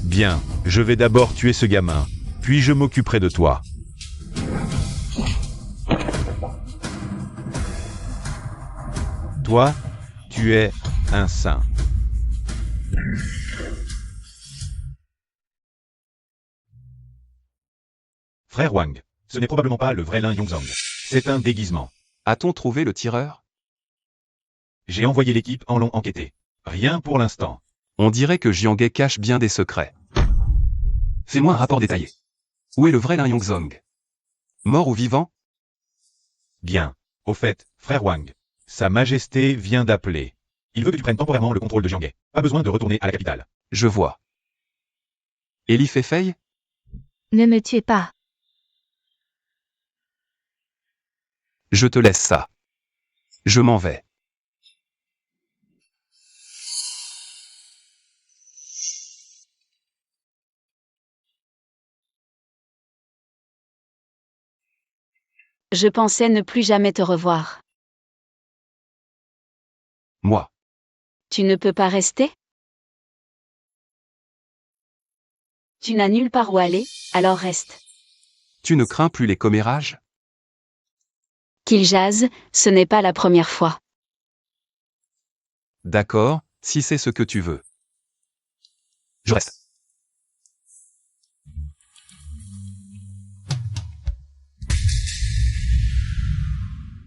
Bien, je vais d'abord tuer ce gamin, puis je m'occuperai de toi. Toi, tu es un saint. Frère Wang, ce n'est probablement pas le vrai Lin Yongzong. C'est un déguisement. A-t-on trouvé le tireur? J'ai envoyé l'équipe en long enquêter. Rien pour l'instant. On dirait que Jianghe cache bien des secrets. Fais-moi un rapport détaillé. Où est le vrai Lin Yongzong? Mort ou vivant? Bien. Au fait, frère Wang, Sa Majesté vient d'appeler. Il veut que tu prennes temporairement le contrôle de Jianghe. Pas besoin de retourner à la capitale. Je vois. Eli Fei? Ne me tuez pas. Je te laisse ça. Je m'en vais. Je pensais ne plus jamais te revoir. Moi. Tu ne peux pas rester? Tu n'as nulle part où aller, alors reste. Tu ne crains plus les commérages? Qu'il jase, ce n'est pas la première fois. D'accord, si c'est ce que tu veux. Je reste.